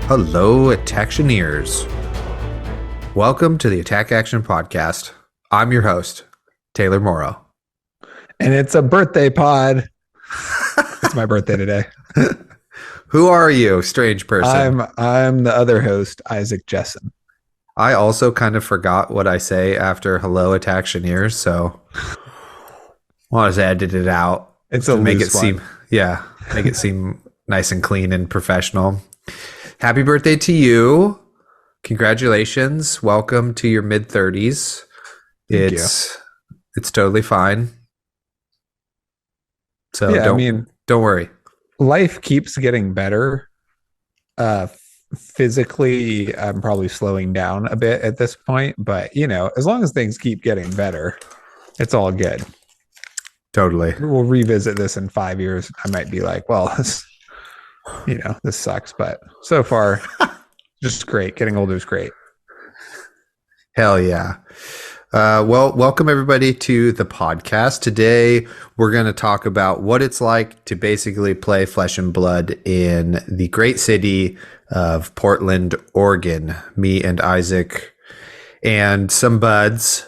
Hello, Attactioneers. Welcome to the Attack Action Podcast. I'm your host, Taylor Morrow. And it's a birthday pod. It's my birthday today. Who are you, strange person? I'm the other host, Isaac Jessen. I also kind of forgot what I say after hello, Attactioneers, so I just edited it out. It's to a make loose it seem, make it seem nice and clean and professional. Happy birthday to you. Congratulations. Welcome to your mid-30s. It's totally fine. So don't worry. Life keeps getting better. Physically, I'm probably slowing down a bit at this point, but as long as things keep getting better, it's all good. Totally. We'll revisit this in 5 years. I might be like, well, this sucks, but so far, just great. Getting older is great. Hell yeah. Well, welcome everybody to the podcast. Today, we're going to talk about what it's like to basically play Flesh and Blood in the great city of Portland, Oregon. Me and Isaac and some buds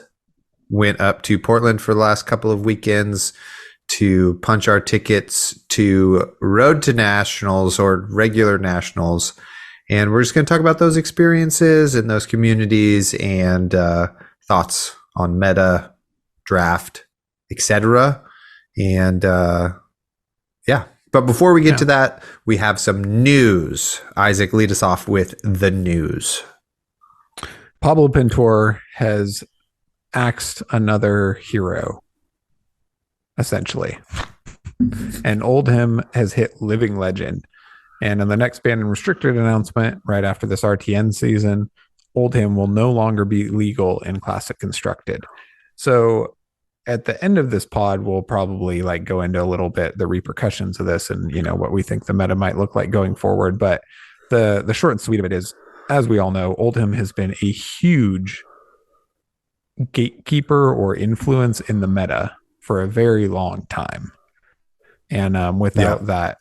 went up to Portland for the last couple of weekends to punch our tickets to Road to Nationals or regular Nationals. And we're just going to talk about those experiences and those communities and thoughts on meta, draft, etc. And but before we get to that, we have some news. Isaac, lead us off with the news. Pablo Pintor has axed another hero, essentially. And Oldhim has hit living legend. And in the next banned and restricted announcement, right after this RTN season, Oldhim will no longer be legal in Classic Constructed. So at the end of this pod, we'll probably go into a little bit the repercussions of this and what we think the meta might look like going forward. But the short and sweet of it is, as we all know, Oldhim has been a huge gatekeeper or influence in the meta for a very long time. And without that,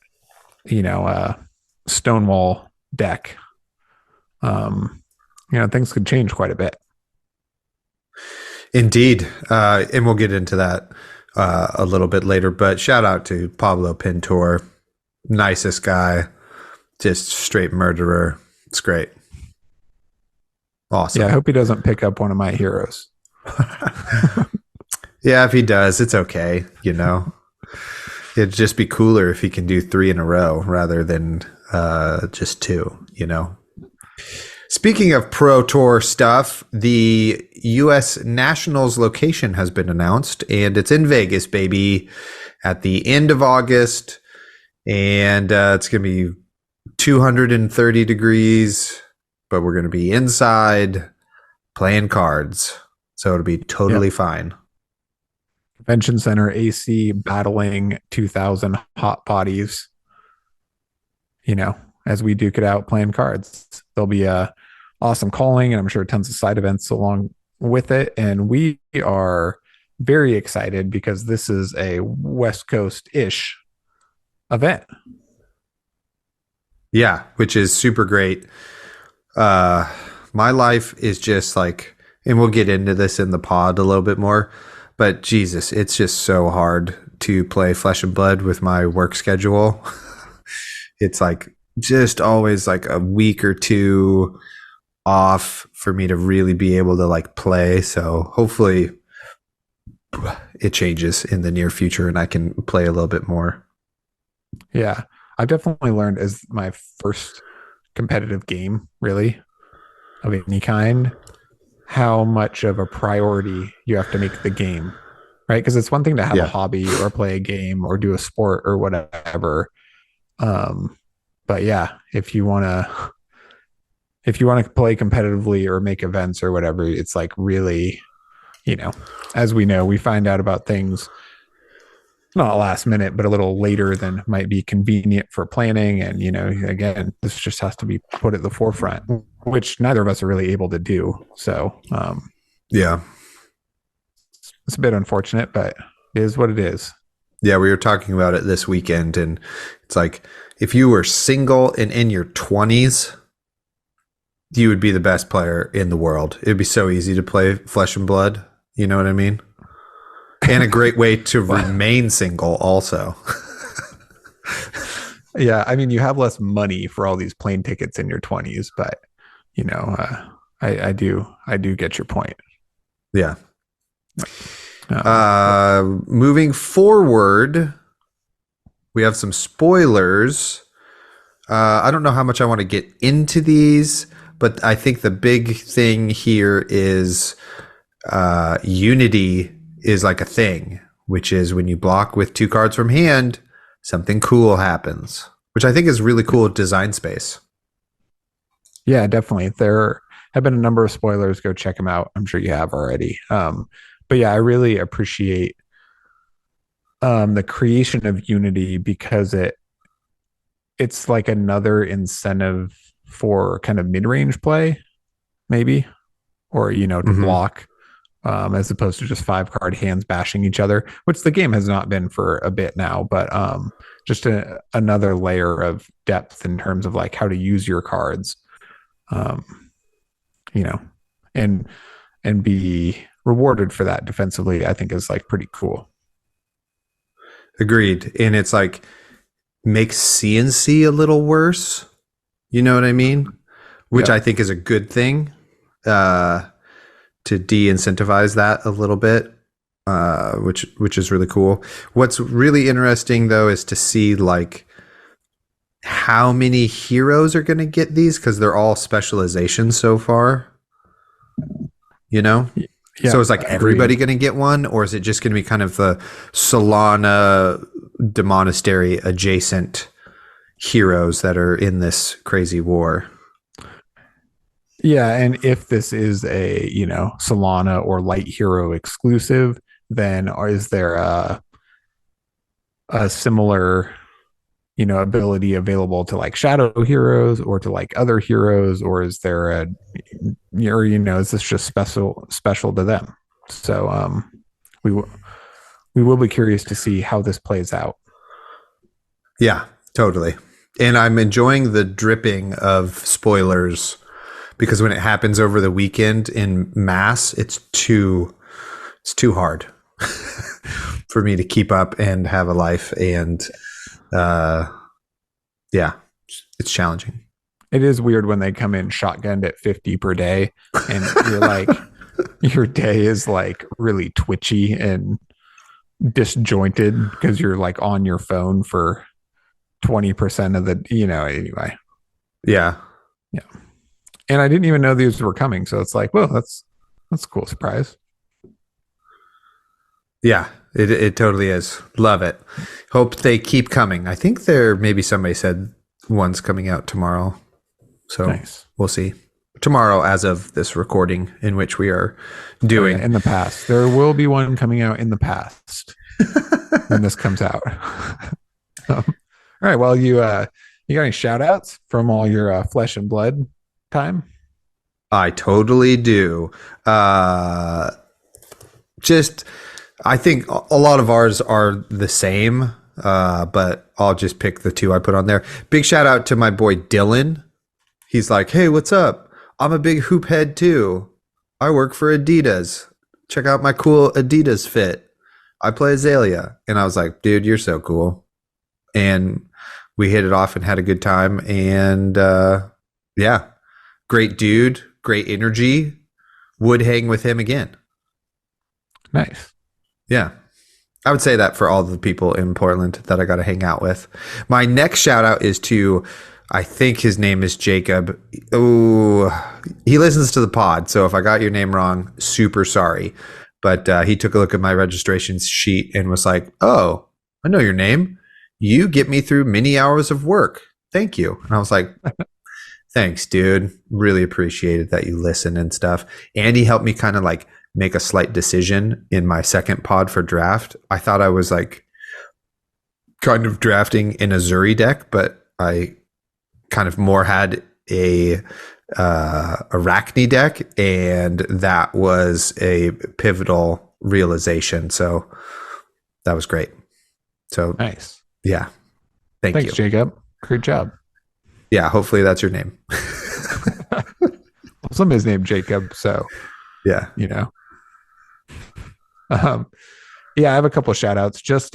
Stonewall deck, things could change quite a bit. Indeed. And we'll get into that a little bit later, but shout out to Pablo Pintor. Nicest guy, just straight murderer. It's great. Awesome. Yeah, I hope he doesn't pick up one of my heroes. Yeah, if he does, it's okay. It'd just be cooler if he can do 3 in a row rather than just 2, Speaking of Pro Tour stuff, the U.S. Nationals location has been announced, and it's in Vegas, baby, at the end of August. And it's going to be 230 degrees, but we're going to be inside playing cards. So it'll be totally fine. Convention Center AC battling 2,000 hot potties, as we duke it out playing cards. There'll be awesome calling, and I'm sure tons of side events along with it. And we are very excited because this is a West Coast-ish event. Yeah, which is super great. My life is just and we'll get into this in the pod a little bit more, but Jesus, it's just so hard to play Flesh and Blood with my work schedule. It's just always a week or two off for me to really be able to play. So hopefully it changes in the near future and I can play a little bit more. Yeah, I've definitely learned as my first competitive game, really, of any kind, how much of a priority you have to make the game, right? Because it's one thing to have a hobby or play a game or do a sport or whatever. But yeah, if you want to play competitively or make events or whatever, it's really, as we know, we find out about things not last minute, but a little later than might be convenient for planning. And, again, this just has to be put at the forefront, which neither of us are really able to do. So, yeah, it's a bit unfortunate, but it is what it is. Yeah, we were talking about it this weekend, and it's if you were single and in your 20s, you would be the best player in the world. It'd be so easy to play Flesh and Blood. You know what I mean? And a great way to Well, remain single, also. yeah, I mean, you have less money for all these plane tickets in your 20s, but I do get your point. Yeah. Well, Moving forward, we have some spoilers. I don't know how much I want to get into these, but I think the big thing here is Unity is like a thing, which is when you block with 2 cards from hand, something cool happens, which I think is really cool design space. yeah, definitely. There have been a number of spoilers. Go check them out. I'm sure you have already. But yeah, I really appreciate the creation of Unity because it's like another incentive for kind of mid-range play, maybe, or to Mm-hmm. block, as opposed to just 5 card hands bashing each other, which the game has not been for a bit now, but just another layer of depth in terms of like how to use your cards, um, you know, and be rewarded for that defensively, I think is like pretty cool. Agreed. And it's like makes CNC a little worse. You know what I mean? Which Yeah. I think is a good thing. Uh, to de-incentivize that a little bit, which is really cool. What's really interesting though is to see like how many heroes are going to get these because they're all specializations so far. You know, Yeah, so is like everybody agreed. going to get one, or is it just going to be kind of the Solana Demonastery adjacent heroes that are in this crazy war? Yeah, and if this is a Solana or Light Hero exclusive, then is there a similar ability available to like Shadow Heroes or to like other heroes, or is there is this just special to them? So we we will be curious to see how this plays out. Yeah, totally. And I'm enjoying the dripping of spoilers because when it happens over the weekend in mass, it's too hard for me to keep up and have a life. And uh, yeah, it's challenging. It is weird when they come in shotgunned at 50 per day, and you're like, your day is like really twitchy and disjointed because you're like on your phone for 20% of the, anyway. Yeah, Yeah. And I didn't even know these were coming. So it's like, well, that's a cool surprise. yeah, it totally is. Love it. Hope they keep coming. I think there maybe somebody said one's coming out tomorrow, so Nice. we'll see. Tomorrow, as of this recording, in which we are Oh yeah, doing. in the past. There will be one coming out in the past when this comes out. All right. Well, you got any shout outs from all your flesh and blood time? I totally do. Uh, just, I think a lot of ours are the same, but I'll just pick the 2 I put on there. Big shout out to my boy Dylan. He's like, hey, what's up? I'm a big hoop head too. I work for Adidas. Check out my cool Adidas fit. I play Azalea. And I was like, dude, you're so cool. And we hit it off and had a good time. And yeah, great dude, great energy. Would hang with him again. Nice. Yeah. I would say that for all the people in Portland that I got to hang out with. My next shout out is to, I think his name is Jacob. Oh, he listens to the pod. So if I got your name wrong, super sorry. But he took a look at my registration sheet and was like, oh, I know your name. You get me through many hours of work. Thank you. And I was like, thanks, dude. Really appreciated that you listen and stuff. And he helped me kind of like make a slight decision in my second pod for draft. I thought I was like kind of drafting in a Zuri deck, but I kind of more had a Arachne deck, and that was a pivotal realization. So that was great. So Nice. yeah, thank Thanks, you. Jacob. Great job. Yeah, hopefully that's your name. somebody's named Jacob, so Yeah. you know. Um, yeah, I have a couple of shout outs. Just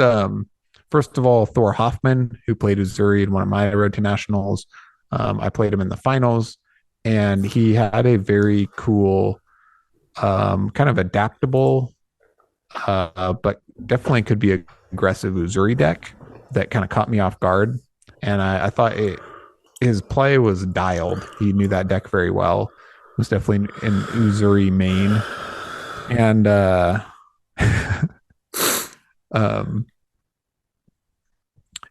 first of all, Thor Hoffman, who played Uzuri in one of my Road to Nationals. I played him in the finals, and he had a very cool, kind of adaptable, but definitely could be aggressive Uzuri deck that kind of caught me off guard. And I thought his play was dialed. He knew that deck very well. It was definitely an Uzuri main. And um,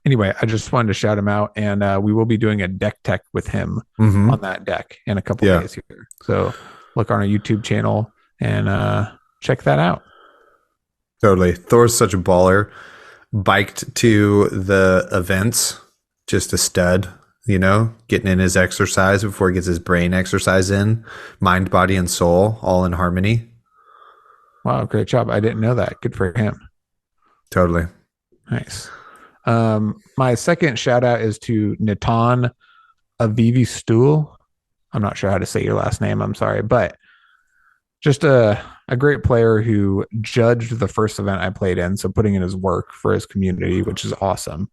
anyway, I just wanted to shout him out, and we will be doing a deck tech with him on that deck in a couple days here. So look on our YouTube channel and check that out. Totally. Thor's such a baller. Biked to the events, just a stud, getting in his exercise before he gets his brain exercise in. Mind, body, and soul all in harmony. Wow, great job. I didn't know that. Good for him. Totally. Nice. My second shout out is to Natan Avivi Stool. I'm not sure how to say your last name. I'm sorry, but just a great player who judged the first event I played in. So putting in his work for his community, which is awesome.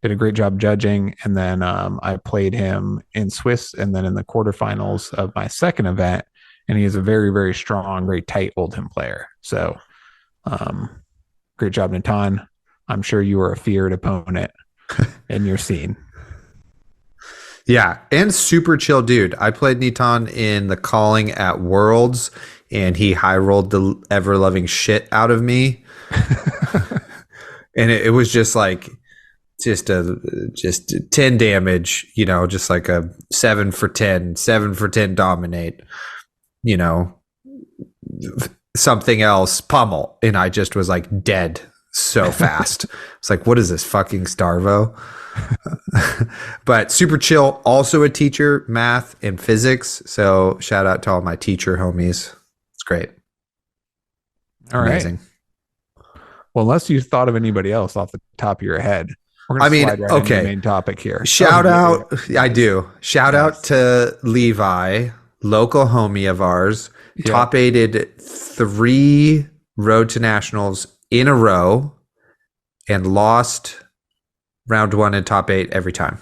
Did a great job judging. And then I played him in Swiss and then in the quarterfinals of my second event. And he is a very, very strong, very tight Oldhim player. So great job, Natan. I'm sure you were a feared opponent in your scene. Yeah, and super chill dude. I played Nitan in the calling at Worlds, and he high rolled the ever loving shit out of me. And it was just like just 10 damage, just like a 7 for 10 dominate, something else pummel, and I just was like dead so fast. It's like, what is this, fucking Starvo? But super chill, also a teacher, math and physics. So shout out to all my teacher homies. It's great. All Amazing. Right. Well, unless you thought of anybody else off the top of your head, we're going to slide right into the main topic here. Shout out. I do. Shout out to Levi, local homie of ours, top 8'd 3 Road to Nationals in a row and lost round 1 in top 8 every time.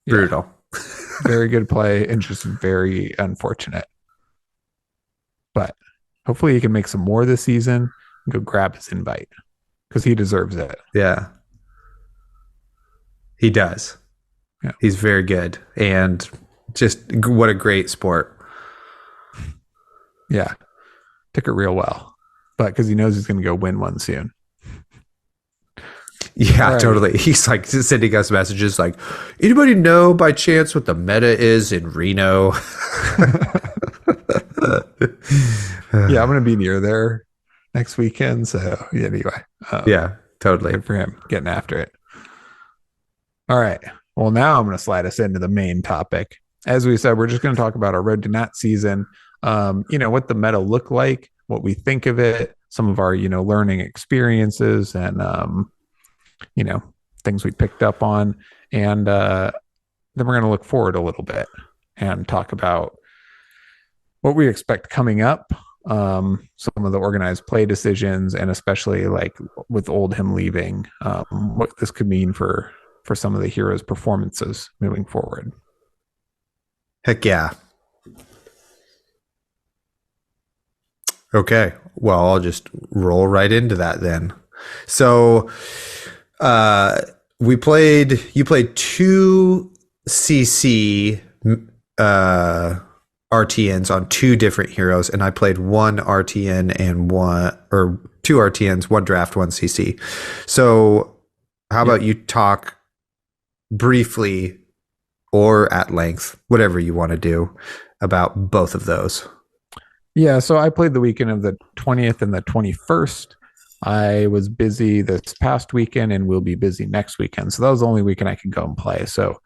Brutal. Very good play and just very unfortunate. But hopefully he can make some more this season and go grab his invite because he deserves it. Yeah. He does. Yeah. He's very good. And just what a great sport. Yeah. Took it real well. But because he knows he's going to go win one soon. Yeah, right. Totally. He's like sending us messages like, anybody know by chance what the meta is in Reno? Yeah, I'm going to be near there next weekend. So anyway. Yeah, totally. Good for him getting after it. All right. Well, now I'm going to slide us into the main topic. As we said, we're just going to talk about our Road to Nat season. What the meta looked like, what we think of it, some of our, learning experiences and, things we picked up on. And then we're going to look forward a little bit and talk about what we expect coming up, some of the organized play decisions, and especially like with Oldhim leaving, what this could mean for some of the heroes' performances moving forward. Heck yeah. Okay. Well, I'll just roll right into that then. So you played 2 CC RTNs on 2 different heroes, and I played 1 RTN and 2 RTNs, 1 draft, 1 CC. So how about you talk briefly or at length, whatever you want to do, about both of those? Yeah, so I played the weekend of the 20th and the 21st. I was busy this past weekend and will be busy next weekend. So that was the only weekend I could go and play. So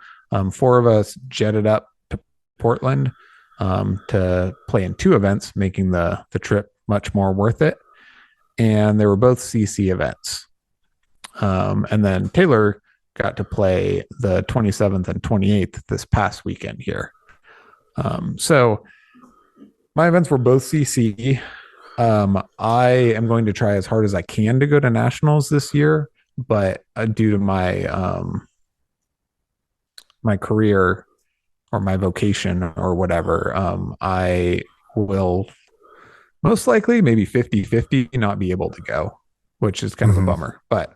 4 of us jetted up to Portland to play in 2 events, making the trip much more worth it. And they were both CC events. And then Taylor got to play the 27th and 28th this past weekend here. So My events were both CC. I am going to try as hard as I can to go to nationals this year, but due to my career or my vocation or whatever, I will most likely maybe 50-50 not be able to go, which is kind of a Mm-hmm. bummer. But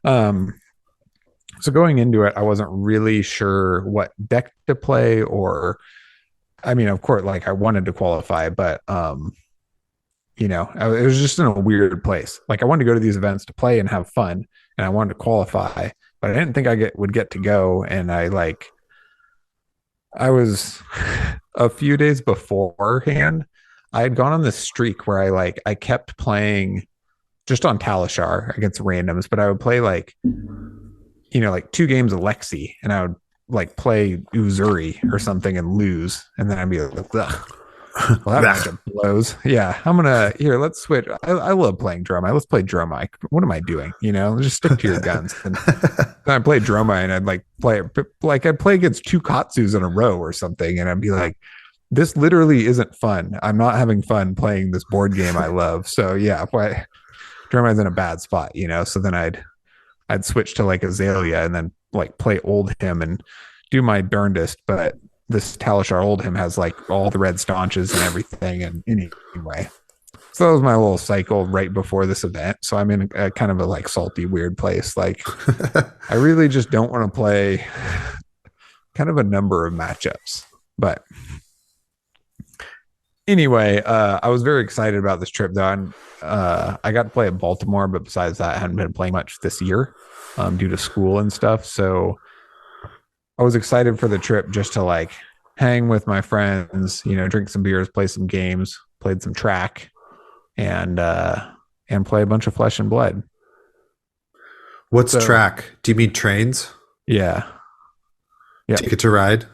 um, so going into it, I wasn't really sure what deck to play, or I mean, of course, like I wanted to qualify, but it was just in a weird place. Like I wanted to go to these events to play and have fun, and I wanted to qualify, but I didn't think would get to go. And I was a few days beforehand, I had gone on this streak where I kept playing just on Talishar against randoms, but I would play like 2 games of Lexi, and I would like play Uzuri or something and lose, and then I'd be like, ugh. Well, that matchup blows. Yeah, let's switch. I love playing Dromai. Let's play Dromai. What am I doing? Just stick to your guns. And I played Dromai, and I'd I'd play against 2 Katsus in a row or something, and I'd be like, this literally isn't fun. I'm not having fun playing this board game I love. So yeah, Dromai's in a bad spot, So then I'd switch to like Azalea and then like play old him and do my darndest, but this Talishar old him has like all the red staunches and everything. And anyway, so that was my little cycle right before this event. So I'm in a kind of a like salty, weird place. Like I really just don't want to play kind of a number of matchups. But anyway, I was very excited about this trip though. And I got to play at Baltimore, but besides that, I hadn't been playing much this year due to school and stuff. So I was excited for the trip just to like hang with my friends, drink some beers, play some games, played some track, and play a bunch of Flesh and Blood. What's track? Do you mean trains? Yeah. Yeah. Ticket to Ride?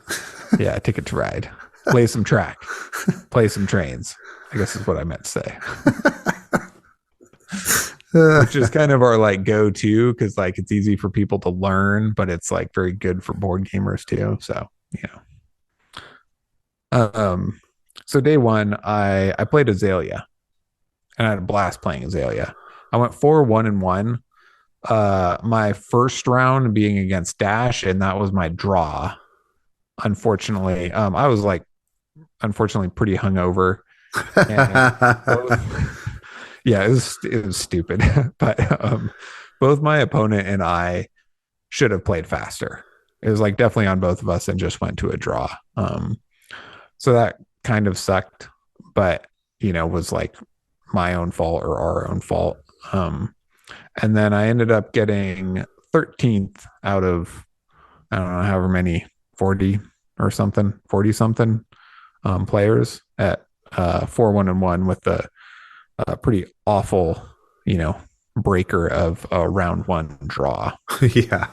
Yeah, Ticket to Ride. Play some track. Play some trains, I guess is what I meant to say. Which is kind of our like go-to because like it's easy for people to learn, but it's like very good for board gamers too. So so day one I played Azalea and I had a blast playing Azalea. I went 4-1-1. My first round being against Dash, and that was my draw. Unfortunately, I was like pretty hungover. And yeah, it was stupid. But both my opponent and I should have played faster. It was like definitely on both of us and just went to a draw. So that kind of sucked, but was like my own fault or our own fault. And then I ended up getting 13th out of I don't know however many 40 or something, 40 something players at 4-1-1 with the pretty awful, breaker of a round one draw. Yeah.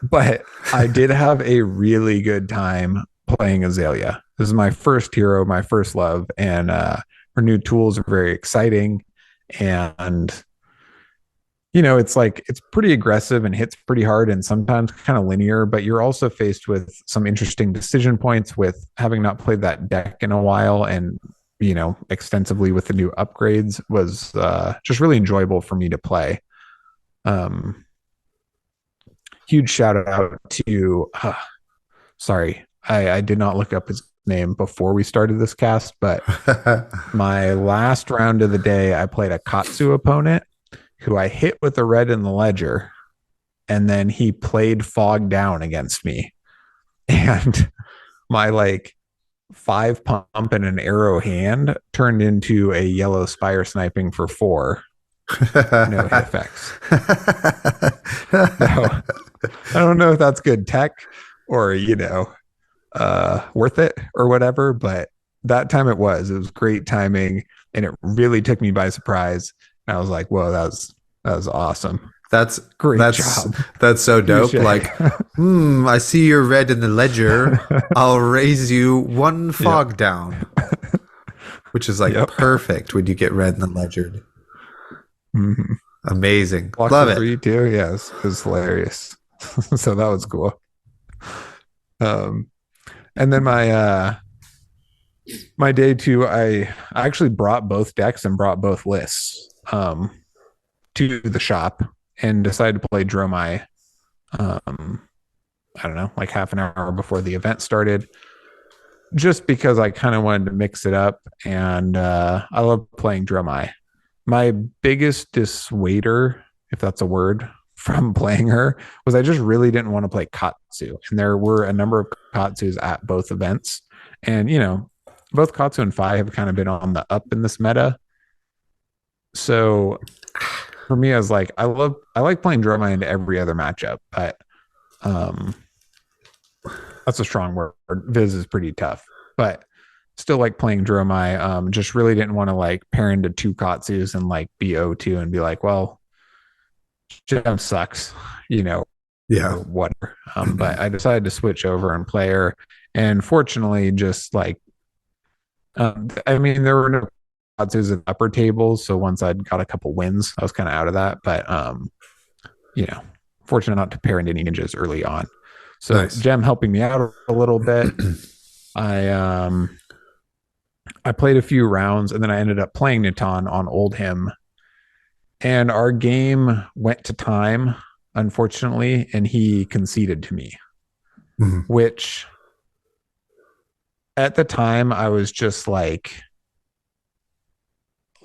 But I did have a really good time playing Azalea. This is my first hero, my first love, and her new tools are very exciting. And it's pretty aggressive and hits pretty hard and sometimes kind of linear, but you're also faced with some interesting decision points with having not played that deck in a while and extensively with the new upgrades was just really enjoyable for me to play. Huge shout out to sorry, I did not look up his name before we started this cast, but my last round of the day I played a Katsu opponent who I hit with a red in the ledger, and then he played Fog Down against me, and my 5 pump and an arrow hand turned into a yellow Spire Sniping for 4. No hit effects. No, I don't know if that's good tech or worth it or whatever, but that time it was great timing, and it really took me by surprise. And I was like, whoa, that was awesome. That's great job. That's so dope. Like, I see you're red in the ledger. I'll raise you 1 Fog Down, which is perfect when you get red in the ledger. Mm-hmm. Amazing. Block Love it. For you too. Yes, it was hilarious. So that was cool. And then my my day two, I actually brought both decks and brought both lists to the shop and decided to play Dromai. Um, I don't know, like half an hour before the event started, just because I kind of wanted to mix it up, and I love playing Dromai. My biggest dissuader, if that's a word, from playing her was I just really didn't want to play Katsu. And there were a number of Katsus at both events. And, both Katsu and Fi have kind of been on the up in this meta. So for me, I was like, I like playing Dromai into every other matchup, but um that's a strong word. Viz is pretty tough, but still like playing Dromai. Just really didn't want to like pair into two Katsus and like be O2 and be like, well, Gem sucks, Yeah. or whatever. But I decided to switch over and play her. And fortunately, just like, I mean, there were no Katsus at upper tables. So once I'd got a couple wins, I was kind of out of that. But, you know, fortunate not to pair into ninjas early on. So Nice. Gem helping me out a little bit. I played a few rounds and then I ended up playing Natan on Oldhim. And our game went to time, unfortunately, and he conceded to me, Mhm. which at the time I was just like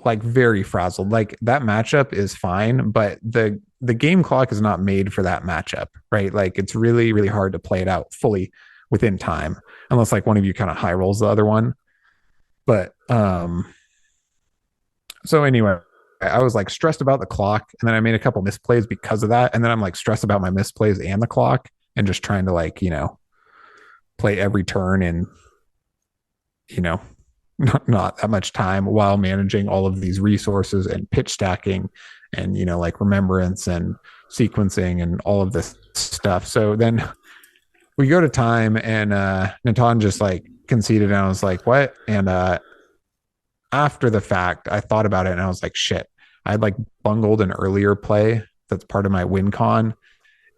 very frazzled. Like that matchup is fine, but the game clock is not made for that matchup, right? Like it's really, really hard to play it out fully within time, unless like one of you kind of high rolls the other one. But so anyway, I was like stressed about the clock, and then I made a couple misplays because of that, and then I'm like stressed about my misplays and the clock, and just trying to like play every turn in you know not that much time while managing all of these resources and pitch stacking and like remembrance and sequencing and all of this stuff. So then we go to time and Natan just like conceded and I was like, what? And after the fact, I thought about it and I was like, shit, I'd like bungled an earlier play that's part of my win con.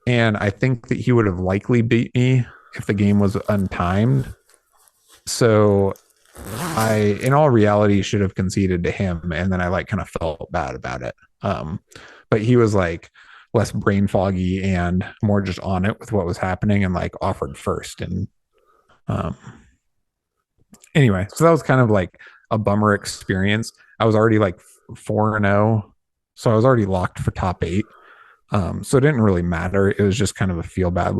And I think that he would have likely beat me if the game was untimed. So I, in all reality, should have conceded to him. And then I like kind of felt bad about it. But he was like less brain foggy and more just on it with what was happening and like offered first. And um, anyway, so that was kind of like a bummer experience. I was already like 4-0, so I was already locked for top 8. So it didn't really matter. It was just kind of a feel bad.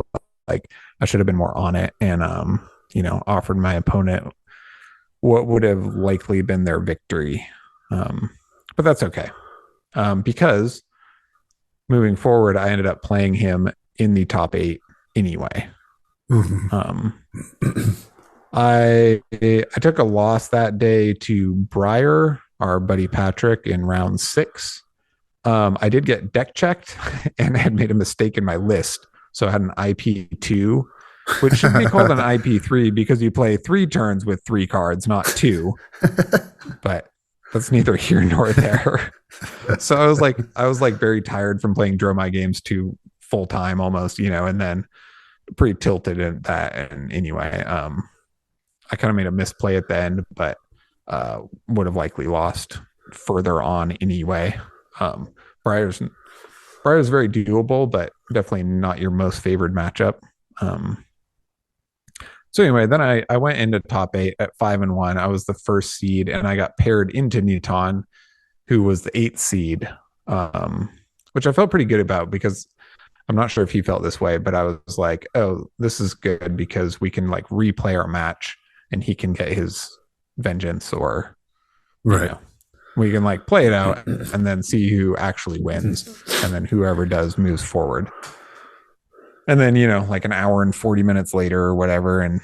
Like I should have been more on it and offered my opponent what would have likely been their victory. But that's okay. Because moving forward, I ended up playing him in the top 8 anyway. Mhm. I took a loss that day to Breyer, our buddy Patrick, in round 6. I did get deck checked and had made a mistake in my list. So I had an IP2, which should be called an IP3 because you play 3 turns with 3 cards, not 2. But that's neither here nor there. So I was like very tired from playing Dromai games to full time almost, and then pretty tilted at that. And anyway, I kind of made a misplay at the end, but would have likely lost further on anyway. Briar's very doable, but definitely not your most favored matchup. So anyway, then I went into top 8 at 5-1. I was the first seed, and I got paired into Newton, who was the 8th seed, which I felt pretty good about because I'm not sure if he felt this way, but I was like, oh, this is good because we can like replay our match and he can get his vengeance or, Right. we can like play it out and then see who actually wins. And then whoever does moves forward. And then, like an hour and 40 minutes later or whatever, and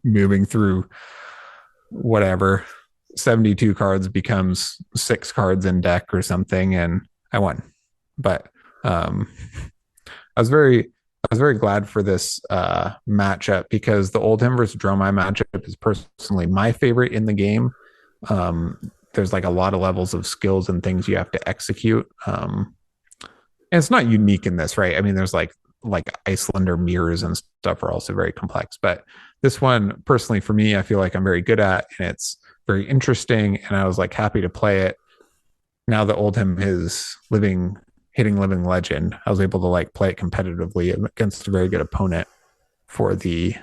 moving through whatever, 72 cards becomes 6 cards in deck or something. And I won. But I was very glad for this matchup because the Oldhim versus Dromai matchup is personally my favorite in the game. There's like a lot of levels of skills and things you have to execute. And it's not unique in this, right? I mean, there's like like Icelander mirrors and stuff are also very complex. But this one, personally, for me, I feel like I'm very good at, and it's very interesting. And I was like happy to play it. Now that Oldham is hitting living legend, I was able to like play it competitively against a very good opponent for the,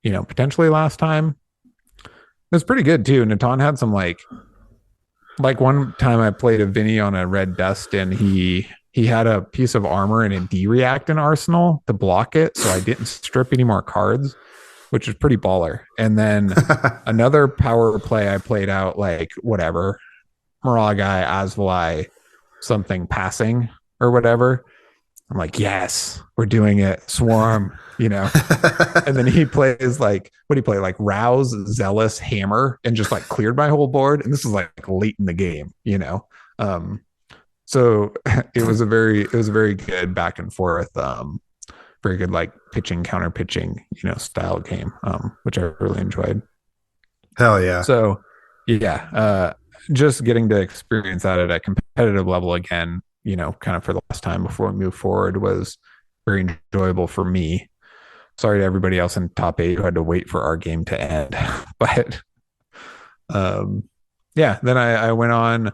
potentially last time. It was pretty good too. Natan had some like one time I played a Vinny on a red dust, and he had a piece of armor and a D-react in Arsenal to block it, so I didn't strip any more cards, which is pretty baller. And then another power play I played out like whatever, Moragai, Asvali, something passing or whatever. I'm like, yes, we're doing it. Swarm, And then he plays like, what do you play? Like Rouse, Zealous, Hammer, and just like cleared my whole board. And this is like late in the game. So it was a very good back and forth, very good like pitching, counter pitching, style game, which I really enjoyed. Hell yeah. So yeah, just getting to experience that at a competitive level again, kind of for the last time before we move forward was very enjoyable for me. Sorry to everybody else in top 8 who had to wait for our game to end. But yeah, then I went on,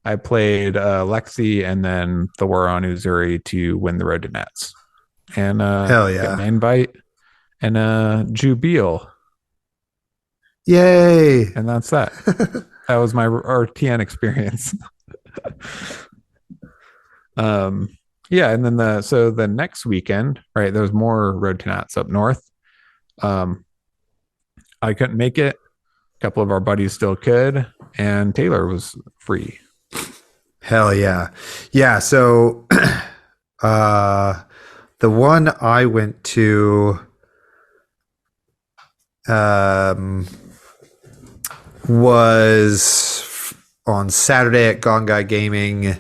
I played Lexi and then the War on Uzuri to win the road to Nets. And hell yeah. got an invite and Jubil. Yay. And that's that. That was my RTN experience. Yeah, and then the next weekend, right, there was more road to Nats up north. I couldn't make it. A couple of our buddies still could, and Taylor was free. Hell yeah. Yeah, so the one I went to was on Saturday at Gongai Gaming.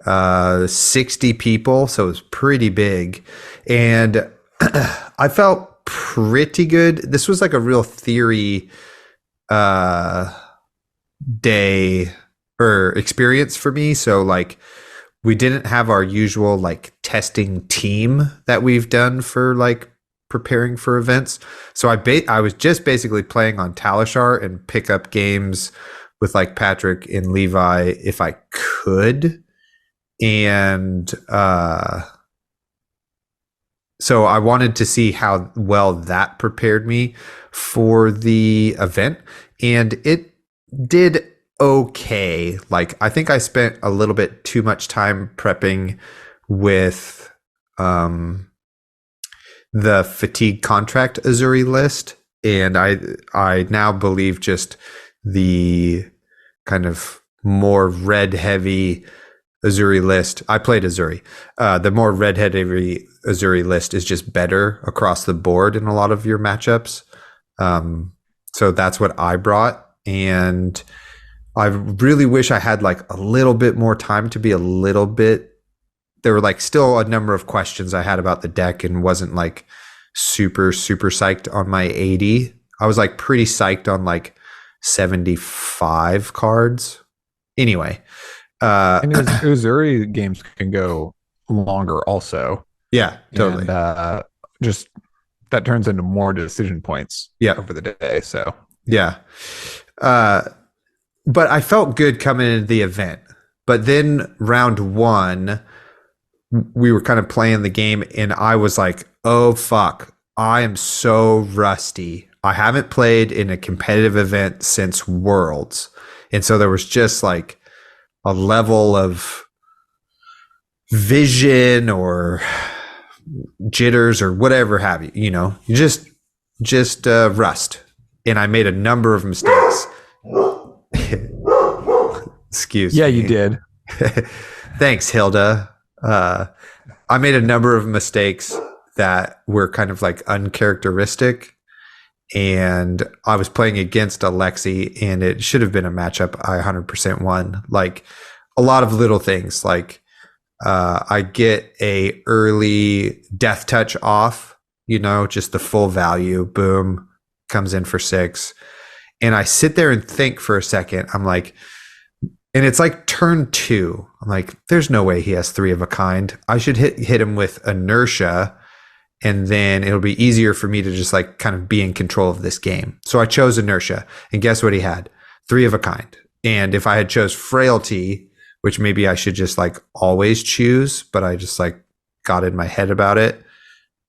60 people, so it was pretty big, and I felt pretty good. This was like a real theory day or experience for me. So like we didn't have our usual like testing team that we've done for like preparing for events. So I was just basically playing on Talishar and pick up games with like Patrick and Levi if I could. And so I wanted to see how well that prepared me for the event, and it did okay. Like I think I spent a little bit too much time prepping with the fatigue contract Uzuri list, and I now believe just the kind of more red heavy Uzuri list. I played Uzuri. The more red heavy Uzuri list is just better across the board in a lot of your matchups. So that's what I brought, and I really wish I had like a little bit more time to be a little bit. There were like still a number of questions I had about the deck and wasn't like super psyched on my 80. I was like pretty psyched on like 75 cards. Anyway, and Uzuri games can go longer also. Yeah, totally. And just that turns into more decision points over the day. So yeah. But I felt good coming into the event. But then round 1, we were kind of playing the game and I was like, oh fuck, I am so rusty. I haven't played in a competitive event since Worlds. And so there was just like a level of vision or jitters or whatever have you, you just rust. And I made a number of mistakes. Excuse me. Yeah, you did. Thanks, Hilda. I made a number of mistakes that were kind of like uncharacteristic. And I was playing against Alexi, and it should have been a matchup I 100% won. Like a lot of little things, like I get a early death touch off, just the full value, boom, comes in for 6. And I sit there and think for a second. I'm like, And it's like turn 2. I'm like, there's no way he has 3 of a kind. I should hit him with inertia, and then it'll be easier for me to just like kind of be in control of this game. So I chose inertia, and guess what he had? 3 of a kind. And if I had chose frailty, which maybe I should just like always choose, but I just like got in my head about it,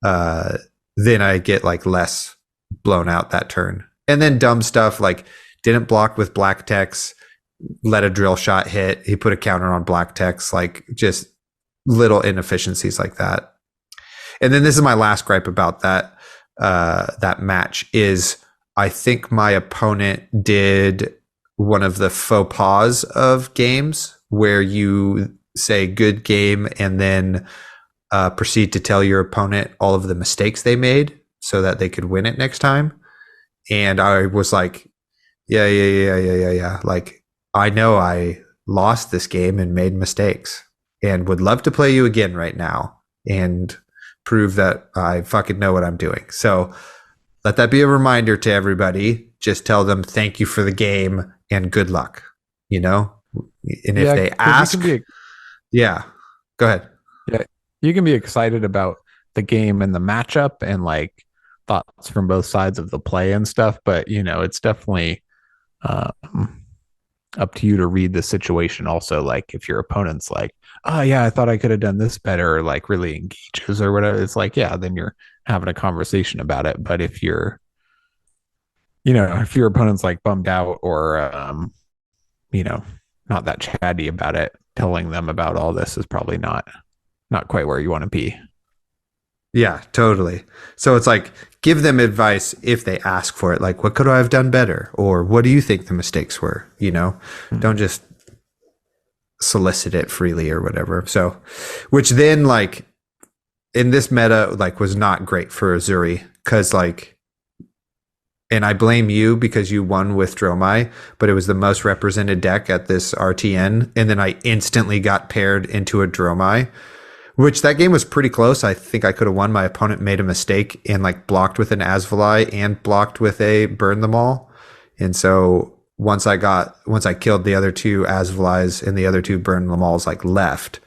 then I get like less blown out that turn. And then dumb stuff like didn't block with black text, let a drill shot hit. He put a counter on black text, like just little inefficiencies like that. And then this is my last gripe about that match is I think my opponent did one of the faux pas of games where you say good game and then proceed to tell your opponent all of the mistakes they made so that they could win it next time. And I was like, yeah. Like, I know I lost this game and made mistakes and would love to play you again right now and prove that I fucking know what I'm doing. So let that be a reminder to everybody. Just tell them thank you for the game and good luck, you know? And if they ask, yeah, go ahead. Yeah, you can be excited about the game and the matchup and like thoughts from both sides of the play and stuff, but you know, it's definitely up to you to read the situation also. Like if your opponent's like, oh yeah, I thought I could have done this better, or like really engages or whatever, it's like, yeah, then you're having a conversation about it. But if you're, you know, if your opponent's like bummed out or you know, not that chatty about it, telling them about all this is probably not quite where you want to be. Yeah, totally. So it's like, give them advice if they ask for it. Like, what could I have done better? Or what do you think the mistakes were? You know, don't just solicit it freely or whatever. So, which then like in this meta, like was not great for Azuri because like, and I blame you because you won with Dromai, but it was the most represented deck at this RTN. And then I instantly got paired into a Dromai, which that game was pretty close. I think I could have won. My opponent made a mistake and like blocked with an Asvali and blocked with a Burn Them All. And so once I killed the other 2 Asvalis and the other 2 Burn Them Alls like left,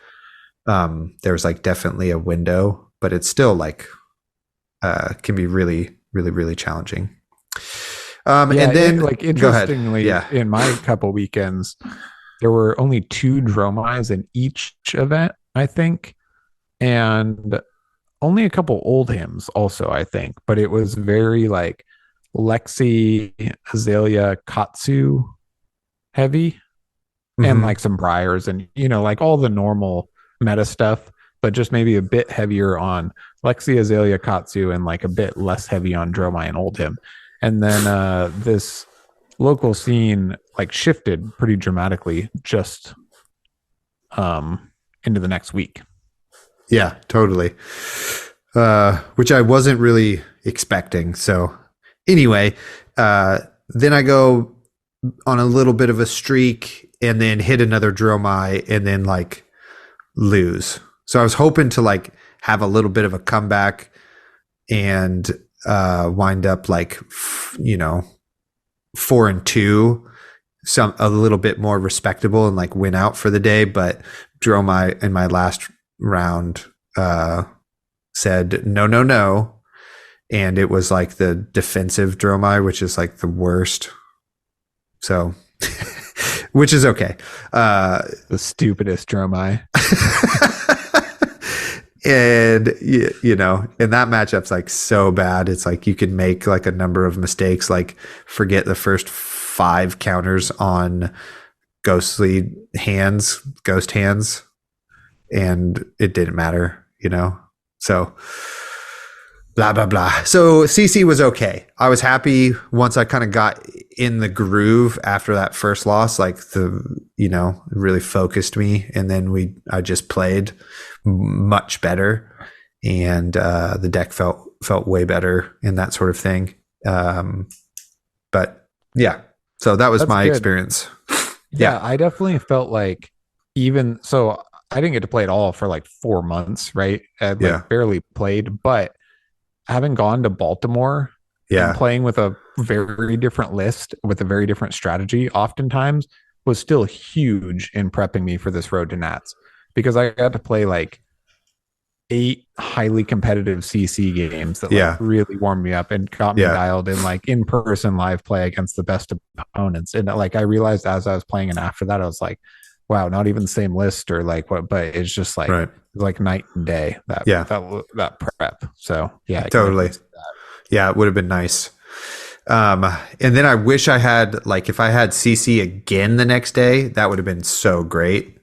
there was like definitely a window, but it's still like can be really, really, really challenging. And then like interestingly, in my couple weekends, there were only 2 Dromais in each event, I think. And only a couple old hymns also, I think, but it was very like Lexi, Azalea, Katsu heavy, and like some Briars and, you know, like all the normal meta stuff, but just maybe a bit heavier on Lexi, Azalea, Katsu, and like a bit less heavy on Dromai and old hymn. And then this local scene like shifted pretty dramatically just into the next week. Yeah, totally. Which I wasn't really expecting. So anyway, then I go on a little bit of a streak and then hit another Dromai and then like lose. So I was hoping to like have a little bit of a comeback and wind up like, you know, 4-2, a little bit more respectable and like win out for the day. But Dromai in my last round said no, and it was like the defensive Dromai, which is like the worst. So which is okay. The stupidest Dromai. And you know, and that matchup's like so bad. It's like you can make like a number of mistakes, like forget the first 5 counters on ghost hands, and it didn't matter, you know? So blah, blah, blah. So CC was okay. I was happy once I kind of got in the groove after that first loss, like you know, really focused me. And then I just played much better, and the deck felt way better and that sort of thing. But yeah, so that's my good experience. Yeah, I definitely felt like even so, I didn't get to play it all for like 4 months, right? I like barely played, but having gone to Baltimore and playing with a very different list with a very different strategy oftentimes was still huge in prepping me for this road to Nats because I got to play like 8 highly competitive CC games that like Yeah. really warmed me up and got me Yeah. dialed in like in person live play against the best opponents. And like I realized as I was playing and after that, I was like, wow, not even the same list or like what, but it's just Right. like night and day Yeah. that prep. So yeah, I can Totally. definitely see that. Yeah. It would have been nice. And then I wish I had, like, if I had CC again the next day, that would have been so great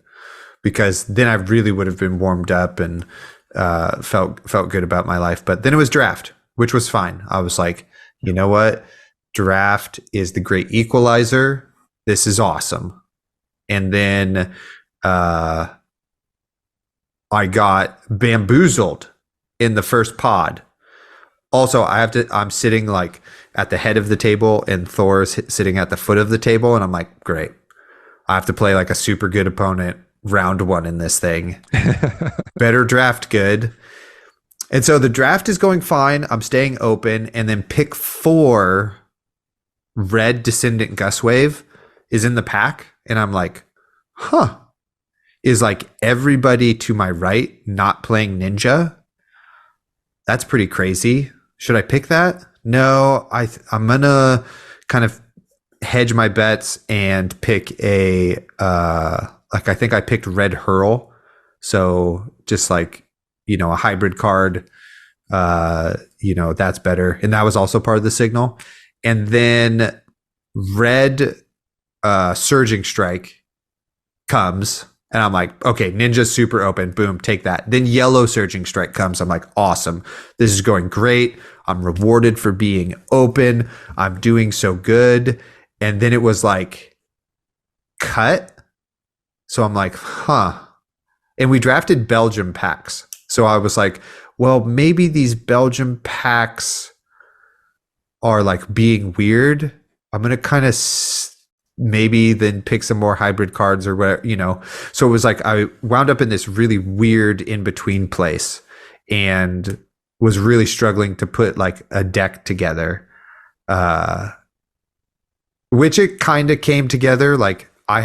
because then I really would have been warmed up and felt good about my life. But then it was draft, which was fine. I was like, you know what? Draft is the great equalizer. This is awesome. And then I got bamboozled in the first pod. Also, I'm sitting like at the head of the table and Thor's sitting at the foot of the table. And I'm like, great. I have to play like a super good opponent round 1 in this thing. Better draft good. And so the draft is going fine. I'm staying open. And then pick 4, red Descendant Gustwave is in the pack. And I'm like, huh. Is like everybody to my right not playing Ninja? That's pretty crazy. Should I pick that? No, I'm gonna kind of hedge my bets and pick a like I think I picked Red Hurl. So just like, a hybrid card, that's better. And that was also part of the signal. And then red Surging Strike comes. And I'm like, okay, Ninja's super open. Boom, take that. Then yellow Surging Strike comes. I'm like, awesome. This is going great. I'm rewarded for being open. I'm doing so good. And then it was like, cut. So I'm like, huh. And we drafted Belgium packs. So I was like, well, maybe these Belgium packs are like being weird. I'm going to kind of maybe then pick some more hybrid cards or whatever, So it was like I wound up in this really weird in between place and was really struggling to put like a deck together, which it kind of came together. Like I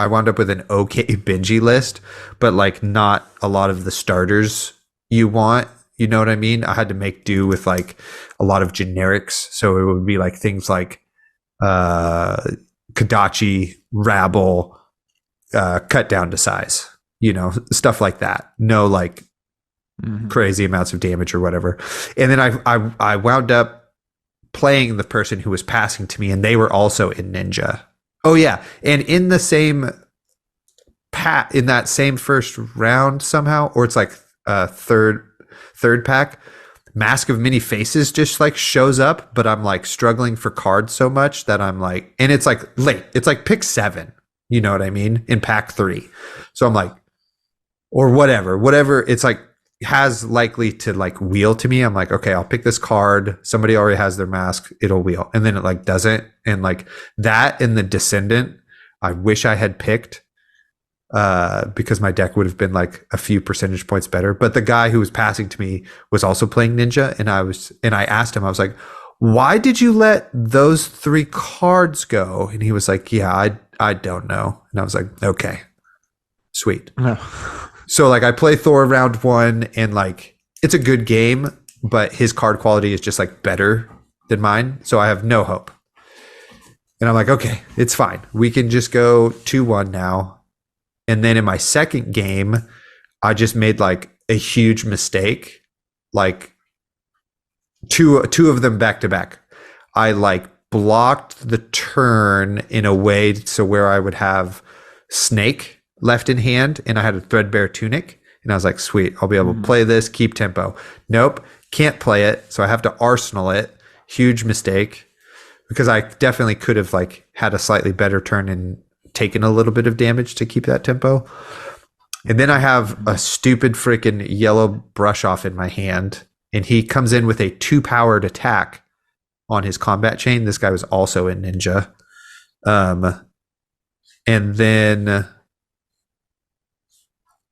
wound up with an okay Benji list, but like not a lot of the starters you want. You know what I mean? I had to make do with like a lot of generics. So it would be like things like Kadachi, Rabble, cut down to size, stuff like that. No like crazy amounts of damage or whatever. And then I wound up playing the person who was passing to me, and they were also in Ninja. Oh yeah, and in the same in that same first round somehow, or it's like third pack. Mask of Many Faces just like shows up, but I'm like struggling for cards so much that I'm like, and it's like late. It's like pick 7. You know what I mean? In pack 3. So I'm like, or whatever. It's like has likely to like wheel to me. I'm like, okay, I'll pick this card. Somebody already has their mask. It'll wheel. And then it like doesn't. And like that in the Descendant, I wish I had picked because my deck would have been like a few percentage points better. But the guy who was passing to me was also playing Ninja, and I asked him, I was like, why did you let those 3 cards go? And he was like, yeah, I don't know. And I was like, okay, sweet. No. So like I play Thor round 1, and like it's a good game, but his card quality is just like better than mine. So I have no hope. And I'm like, okay, it's fine. We can just go 2-1 now. And then in my second game, I just made like a huge mistake, like two of them back to back. I like blocked the turn in a way so where I would have Snake left in hand, and I had a Threadbare Tunic, and I was like, sweet, I'll be able to play this, keep tempo. Nope, can't play it, so I have to Arsenal it. Huge mistake, because I definitely could have like had a slightly better turn and taken a little bit of damage to keep that tempo. And then I have a stupid freaking yellow brush off in my hand, and he comes in with a 2-powered attack on his combat chain. This guy was also in Ninja. And then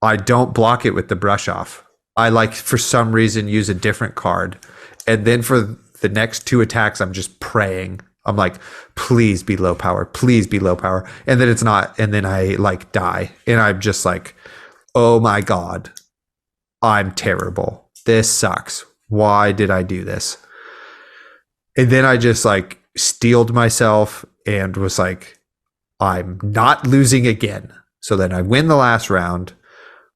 I don't block it with the brush off. I like for some reason use a different card. And then for the next 2 attacks, I'm just praying. I'm like, please be low power, please be low power. And then it's not. And then I like die. And I'm just like, oh my God, I'm terrible. This sucks. Why did I do this? And then I just like steeled myself and was like, I'm not losing again. So then I win the last round.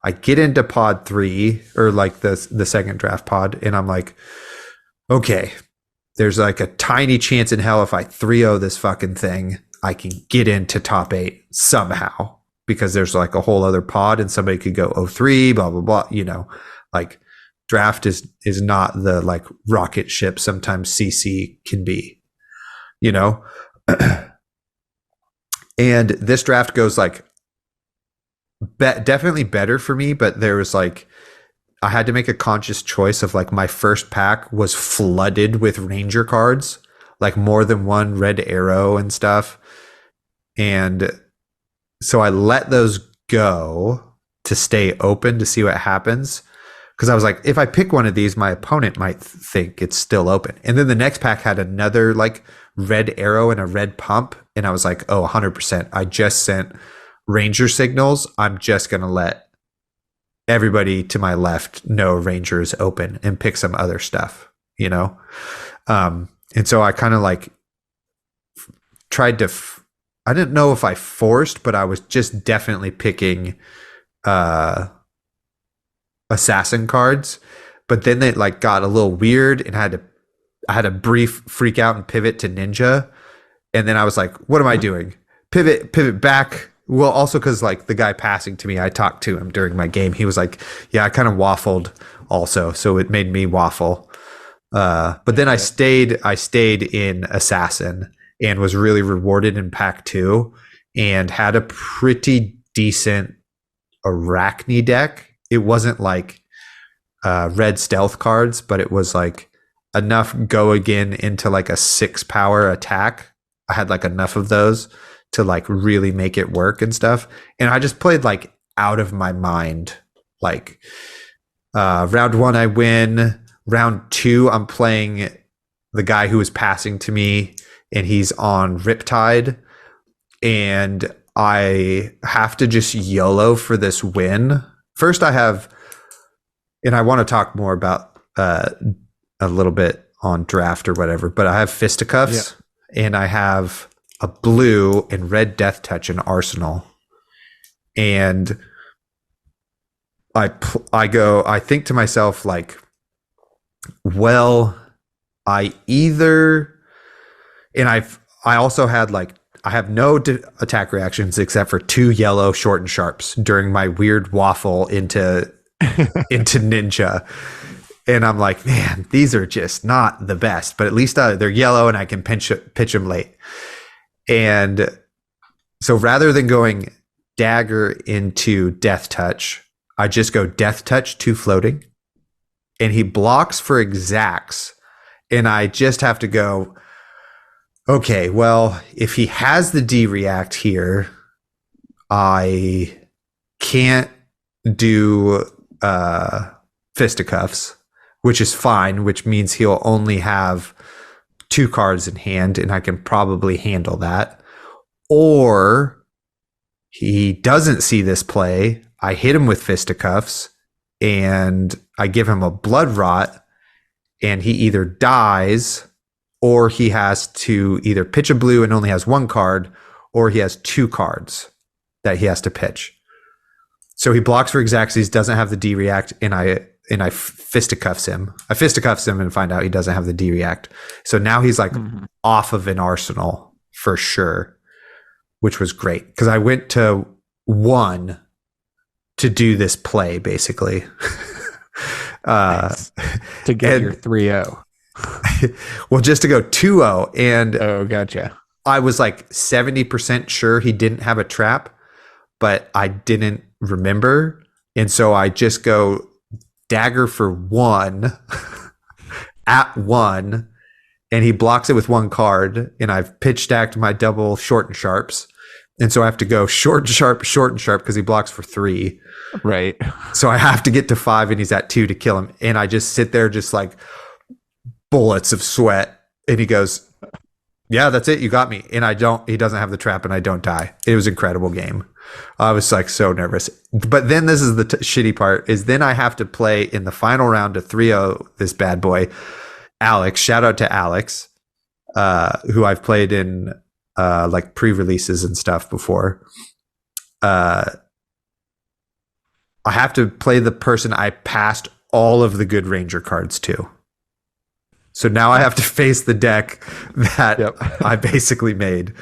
I get into pod 3 or like the second draft pod, and I'm like, okay, there's like a tiny chance in hell if I 3-0 this fucking thing, I can get into top 8 somehow, because there's like a whole other pod and somebody could go 0-3, blah, blah, blah. You know, like draft is not the like rocket ship sometimes CC can be, you know? And this draft goes like definitely better for me, but there was like, I had to make a conscious choice of like my first pack was flooded with ranger cards, like more than one red arrow and stuff. And so I let those go to stay open to see what happens. Because I was like, if I pick one of these, my opponent might think it's still open. And then the next pack had another like red arrow and a red pump. And I was like, oh, 100%. I just sent ranger signals. I'm just going to let everybody to my left know ranger is open and pick some other stuff, you know? And so I kind of like tried to, I didn't know if I forced, but I was just definitely picking assassin cards. But then they like got a little weird and I had a brief freak out and pivot to ninja. And then I was like, what am I doing? Pivot back. Well, also because like the guy passing to me, I talked to him during my game. He was like, yeah, I kind of waffled also. So it made me waffle. But then I stayed in assassin and was really rewarded in pack 2 and had a pretty decent Arachne deck. It wasn't like red stealth cards, but it was like enough go again into like a 6 power attack. I had like enough of those to like really make it work and stuff. And I just played like out of my mind. Like round 1, I win. Round 2, I'm playing the guy who was passing to me and he's on Riptide. And I have to just YOLO for this win. First I have, and I want to talk more about a little bit on draft or whatever, but I have fisticuffs and I have a blue and red death touch in arsenal. And I think to myself like, well, I also had like, I have no attack reactions except for 2 yellow short and sharps during my weird waffle into ninja. And I'm like, man, these are just not the best, but at least they're yellow and I can pitch them late. And so rather than going dagger into death touch, I just go death touch 2 floating, and he blocks for exacts. And I just have to go, okay, well, if he has the D react here, I can't do fisticuffs, which is fine, which means he'll only have 2 cards in hand, and I can probably handle that. Or he doesn't see this play. I hit him with fisticuffs, and I give him a blood rot, and he either dies, or he has to either pitch a blue and only has 1 card, or he has 2 cards that he has to pitch. So he blocks for exacts. He doesn't have the D react, and I fisticuffs him. I fisticuffs him and find out he doesn't have the D react. So now he's like off of an arsenal for sure, which was great because I went to 1 to do this play basically. Nice. To get your 3-0. Well, just to go 2-0. And oh, gotcha. I was like 70% sure he didn't have a trap, but I didn't remember. And so I just go dagger for 1 at 1, and he blocks it with 1 card, and I've pitch stacked my double short and sharps. And so I have to go short and sharp because he blocks for 3. Right. So I have to get to 5 and he's at 2 to kill him. And I just sit there just like bullets of sweat. And he goes, Yeah, that's it. You got me. And he doesn't have the trap and I don't die. It was an incredible game. I was like so nervous. But then this is the shitty part is then I have to play in the final round to 3-0 this bad boy, Alex. Shout out to Alex, who I've played in like pre-releases and stuff before. I have to play the person I passed all of the good Ranger cards to. So now I have to face the deck that Yep. I basically made.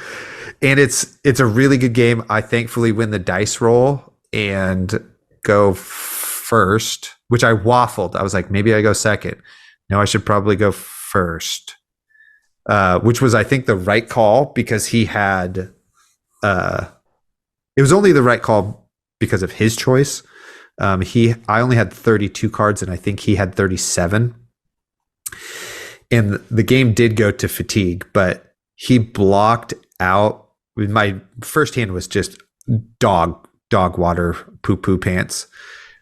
And it's a really good game. I thankfully win the dice roll and go first, which I waffled. I was like, maybe I go second. No, I should probably go first. Which was, I think, the right call because he had it was only the right call because of his choice. I only had 32 cards and I think he had 37. And the game did go to fatigue, but he blocked out. My first hand was just dog water, poo poo pants.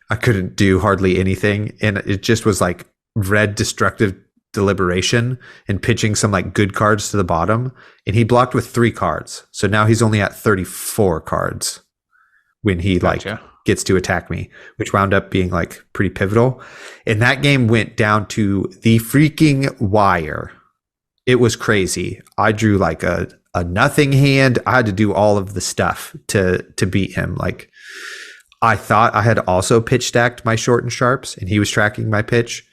I couldn't do hardly anything. And it just was like red destructive deliberation and pitching some like good cards to the bottom. And he blocked with 3 cards. So now he's only at 34 cards when he like gets to attack me, which wound up being like pretty pivotal. And that game went down to the freaking wire. It was crazy. I drew like a nothing hand. I had to do all of the stuff to beat him. Like I thought I had also pitch stacked my short and sharps and he was tracking my pitch.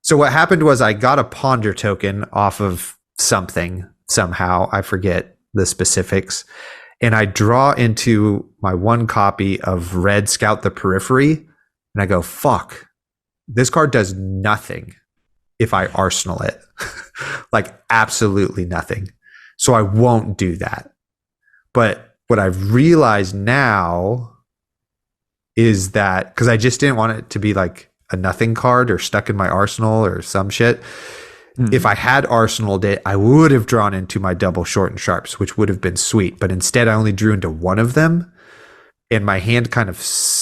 So what happened was I got a ponder token off of something somehow. I forget the specifics. And I draw into my 1 copy of Red Scout the Periphery. And I go, fuck, this card does nothing if I arsenal it. Like absolutely nothing. So I won't do that. But what I've realized now is that, because I just didn't want it to be like a nothing card or stuck in my arsenal or some shit. Mm-hmm. If I had arsenaled it, I would have drawn into my double short and sharps, which would have been sweet. But instead, I only drew into one of them. And my hand kind of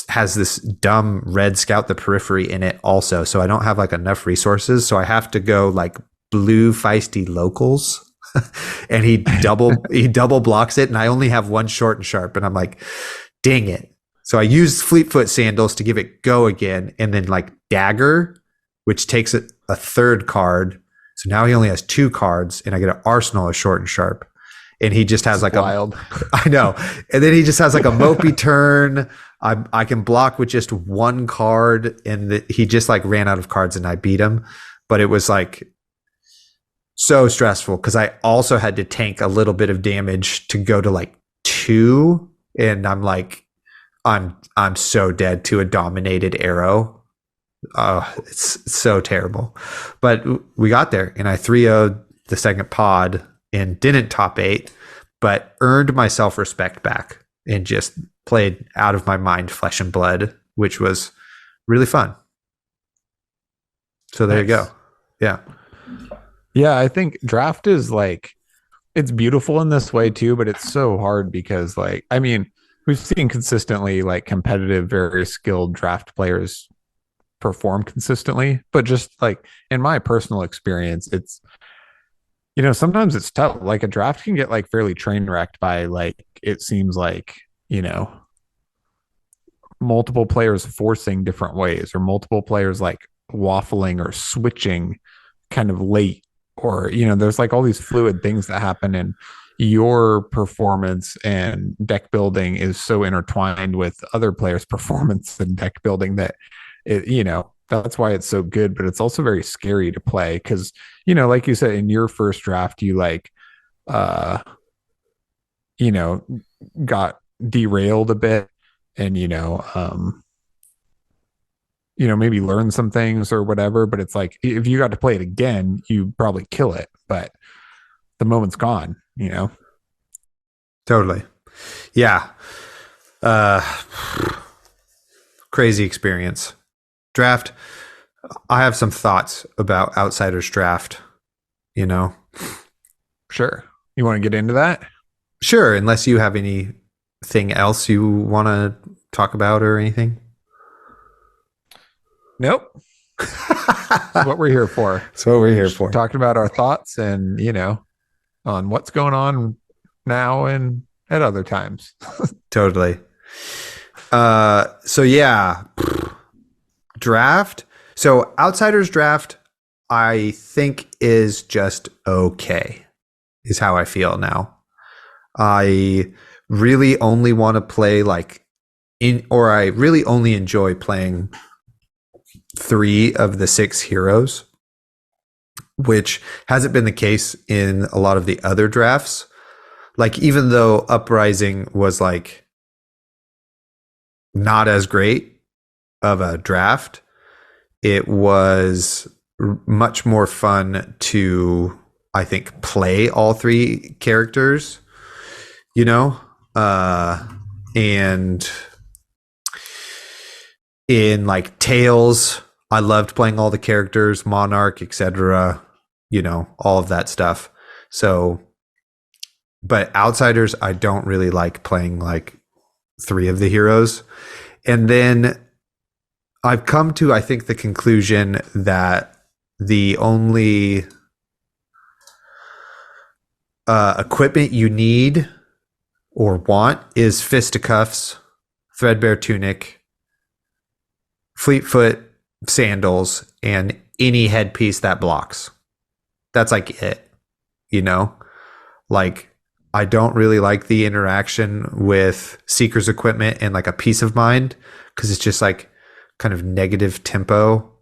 has this dumb Red Scout the Periphery in it also. So I don't have like enough resources. So I have to go like blue feisty locals. And he double blocks it. And I only have 1 short and sharp. And I'm like, dang it. So I used Fleetfoot Sandals to give it go again. And then like Dagger, which takes a 3rd card. So now he only has 2 cards, and I get an arsenal of short and sharp. And he just has like wild. I know. And then he just has like a mopey turn. I can block with just 1 card, and he just like ran out of cards, and I beat him. But it was like so stressful because I also had to tank a little bit of damage to go to like 2, and I'm like, I'm so dead to a dominated arrow. It's so terrible. But we got there, and I 3-0'd the second pod and didn't top 8, but earned my self-respect back and just played out of my mind Flesh and Blood, which was really fun. So there you go. Yeah. Yeah, I think draft is like, it's beautiful in this way too, but it's so hard because like, I mean, we've seen consistently like competitive, very skilled draft players perform consistently, but just like in my personal experience, it's, you know, sometimes it's tough. Like a draft can get like fairly train wrecked by like, it seems like, you know, multiple players forcing different ways or multiple players like waffling or switching kind of late, or, you know, there's like all these fluid things that happen, and your performance and deck building is so intertwined with other players' performance and deck building that it, you know, that's why it's so good, but it's also very scary to play because, you know, like you said, in your first draft, you like, you know, got derailed a bit and, you know, maybe learn some things or whatever, but it's like, if you got to play it again, you probably kill it, but the moment's gone, you know? Totally. Yeah. Crazy experience. Draft. I have some thoughts about Outsiders Draft, you know? Sure. You want to get into that? Sure. Unless you have anything else you want to talk about or anything. Nope. That's what we're here for. That's what we're here for. Talking about our thoughts and, you know, on what's going on now and at other times. Totally. So yeah, draft. So Outsiders draft, I think is just okay. Is how I feel now. I really only want to play or I really only enjoy playing 3 of the 6 heroes, which hasn't been the case in a lot of the other drafts. Like, even though Uprising was like not as great of a draft, it was much more fun to, I think, play all 3 characters, you know? And in like Tales, I loved playing all the characters, Monarch, etc., all of that stuff. So, but Outsiders, I don't really like playing like 3 of the heroes. And then I've come to, I think, the conclusion that the only equipment you need or want is fisticuffs, threadbare tunic, fleetfoot sandals, and any headpiece that blocks. That's like it, you know? Like, I don't really like the interaction with Seeker's equipment and like a Peace of Mind, because it's just like kind of negative tempo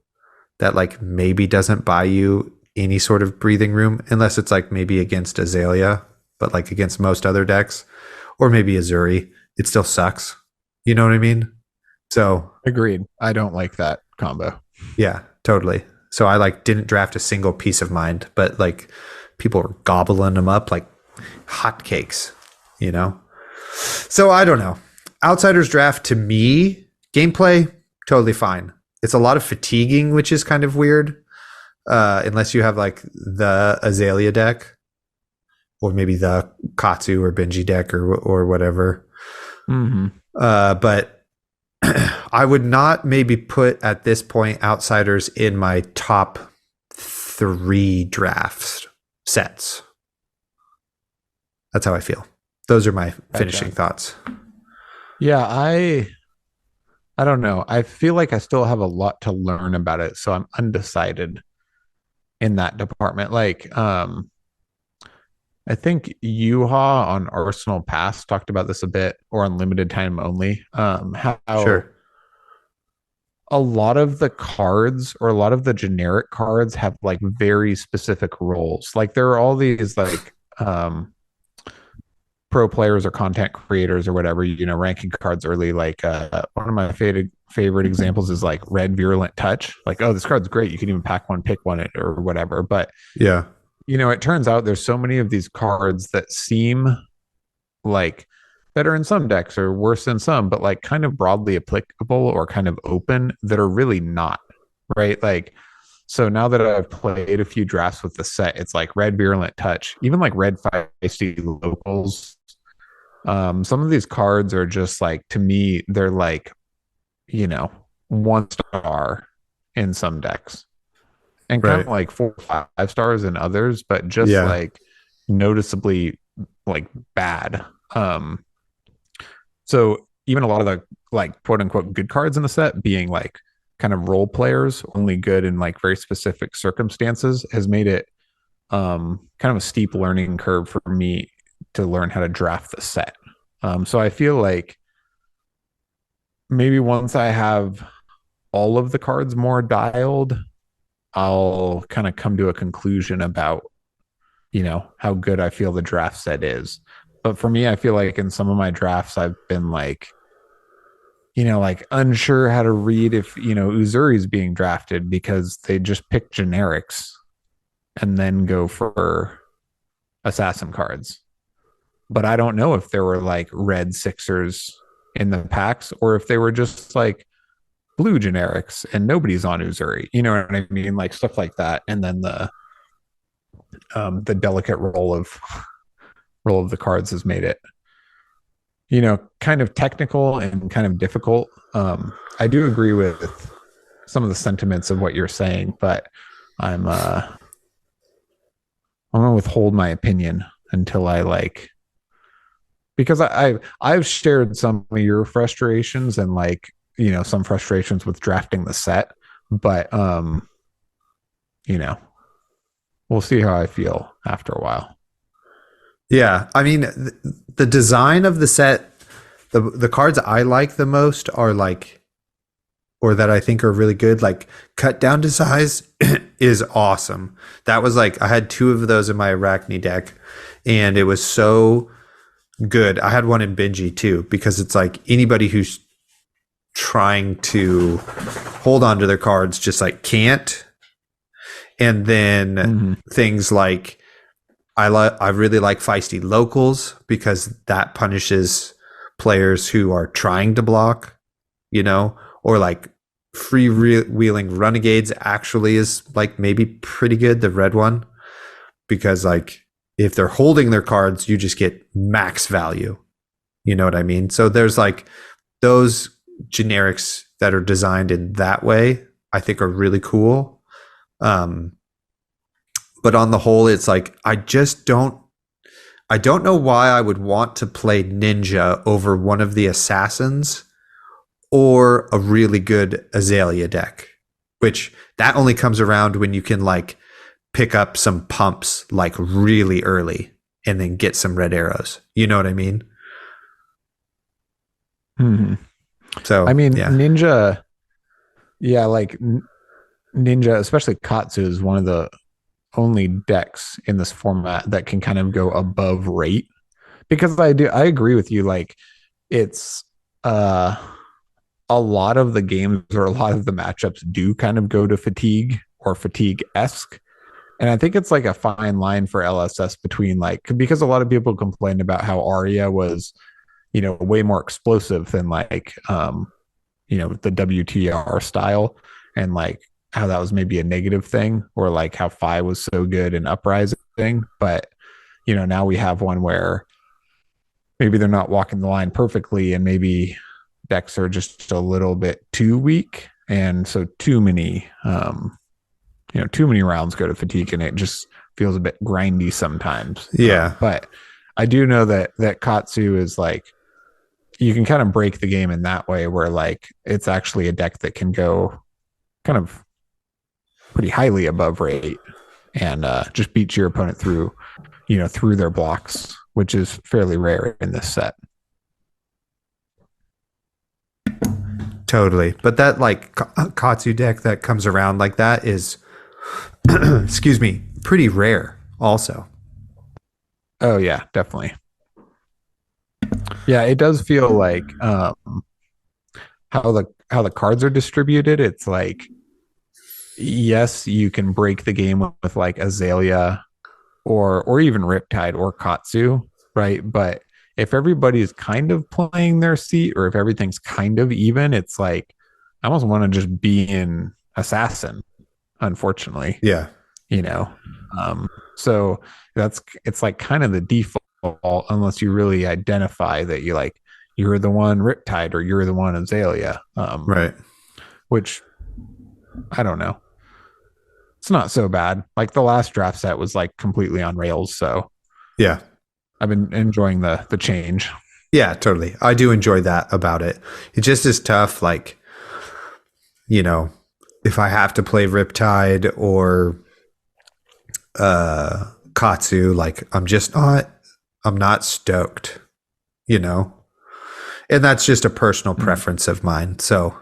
that like maybe doesn't buy you any sort of breathing room, unless it's like maybe against Azalea, but like against most other decks, or maybe Azuri, it still sucks. You know what I mean? So Agreed. I don't like that combo. yeah, totally. So I like didn't draft a single Peace of Mind, but like people were gobbling them up like hotcakes, you know? So I don't know. Outsiders draft, to me, gameplay, totally fine. It's a lot of fatiguing, which is kind of weird. Unless you have like the Azalea deck, or maybe the Katsu or Benji deck, or whatever. Mm-hmm. But I would not maybe put at this point Outsiders in my top 3 drafts sets. That's how I feel. Those are my finishing thoughts. Yeah, I don't know. I feel like I still have a lot to learn about it, so I'm undecided in that department. Like, I think Yuha on Arsenal Pass talked about this a bit, or on limited time only. How Sure. a lot of the cards, or a lot of the generic cards, have like very specific roles. Like, there are all these like pro players or content creators or whatever, ranking cards early. Like, one of my favorite examples is like Red Virulent Touch. Like, oh, this card's great. You can even pack one, pick one, or whatever. But Yeah. it turns out there's so many of these cards that seem like better in some decks or worse in some, but like kind of broadly applicable or kind of open, that are really not, right? Like, so now that I've played a few drafts with the set, it's like Red Virulent Touch, even like Red Feisty Locals. Some of these cards are just like, to me, they're like, 1 star in some decks, and kind of Right. like 4 or 5 stars in others, but just Yeah. like noticeably like bad. So even a lot of the like quote unquote good cards in the set being like kind of role players, only good in like very specific circumstances, has made it kind of a steep learning curve for me to learn how to draft the set. So I feel like maybe once I have all of the cards more dialed, I'll kind of come to a conclusion about, how good I feel the draft set is. But for me, I feel like in some of my drafts, I've been like, like unsure how to read if, Uzuri's being drafted, because they just pick generics and then go for assassin cards. But I don't know if there were like red sixers in the packs, or if they were just like blue generics and nobody's on Uzuri. You know what I mean? Like stuff like that. And then the delicate roll of the cards has made it, kind of technical and kind of difficult. I do agree with some of the sentiments of what you're saying, but I'm I'm gonna withhold my opinion until I like, because I've shared some of your frustrations and like, some frustrations with drafting the set, but you know, we'll see how I feel after a while. Yeah, I mean, the design of the set, the cards I like the most are like, or that I think are really good, like cut down to size is awesome. That was like, I had two of those in my Arachne deck, and it was so good. I had one in Benji too, because it's like anybody who's trying to hold on to their cards just like can't. And then Mm-hmm. things like I really like feisty locals because that punishes players who are trying to block, or like freewheeling renegades actually is like maybe pretty good, the red one, because like if they're holding their cards, you just get max value. You know what I mean? So there's like those generics that are designed in that way, I think are really cool. Um, but on the whole, it's like I don't know why I would want to play ninja over one of the assassins or a really good Azalea deck, which that only comes around when you can like pick up some pumps like really early and then get some red arrows. You know what I mean? Mm-hmm. I So mean, yeah, Ninja, yeah, like Ninja, especially Katsu, is one of the only decks in this format that can kind of go above rate. Because I agree with you. Like, it's uh a lot of the games or a lot of the matchups do kind of go to fatigue or fatigue esque. And I think it's like a fine line for LSS between like, because a lot of people complained about how Arya was, way more explosive than like, the WTR style, and like how that was maybe a negative thing, or like how Phi was so good in Uprising. But, now we have one where maybe they're not walking the line perfectly, and maybe decks are just a little bit too weak. And so too many rounds go to fatigue, and it just feels a bit grindy sometimes. yeah, But I do know that Katsu is like, you can kind of break the game in that way, where like it's actually a deck that can go kind of pretty highly above rate, and just beat your opponent through their blocks, which is fairly rare in this set. totally. But that like Katsu deck that comes around like that is, excuse me, pretty rare also. Oh yeah, definitely. Yeah, it does feel like how the cards are distributed. It's like, yes, you can break the game with like Azalea or even Riptide or Katsu, right? But if everybody's kind of playing their seat, or if everything's kind of even, it's like I almost want to just be in Assassin, unfortunately, Yeah. you know. So it's like kind of the default, unless you really identify that you're the one Riptide or you're the one Azalea, Right. which I don't know. It's not so bad. Like the last draft set was like completely on rails, so Yeah. I've been enjoying the change. Yeah, totally. I do enjoy that about it. It just is tough, like, you know, if I have to play Riptide or Katsu, like I'm not stoked, you know? And that's just a personal Mm, preference of mine. So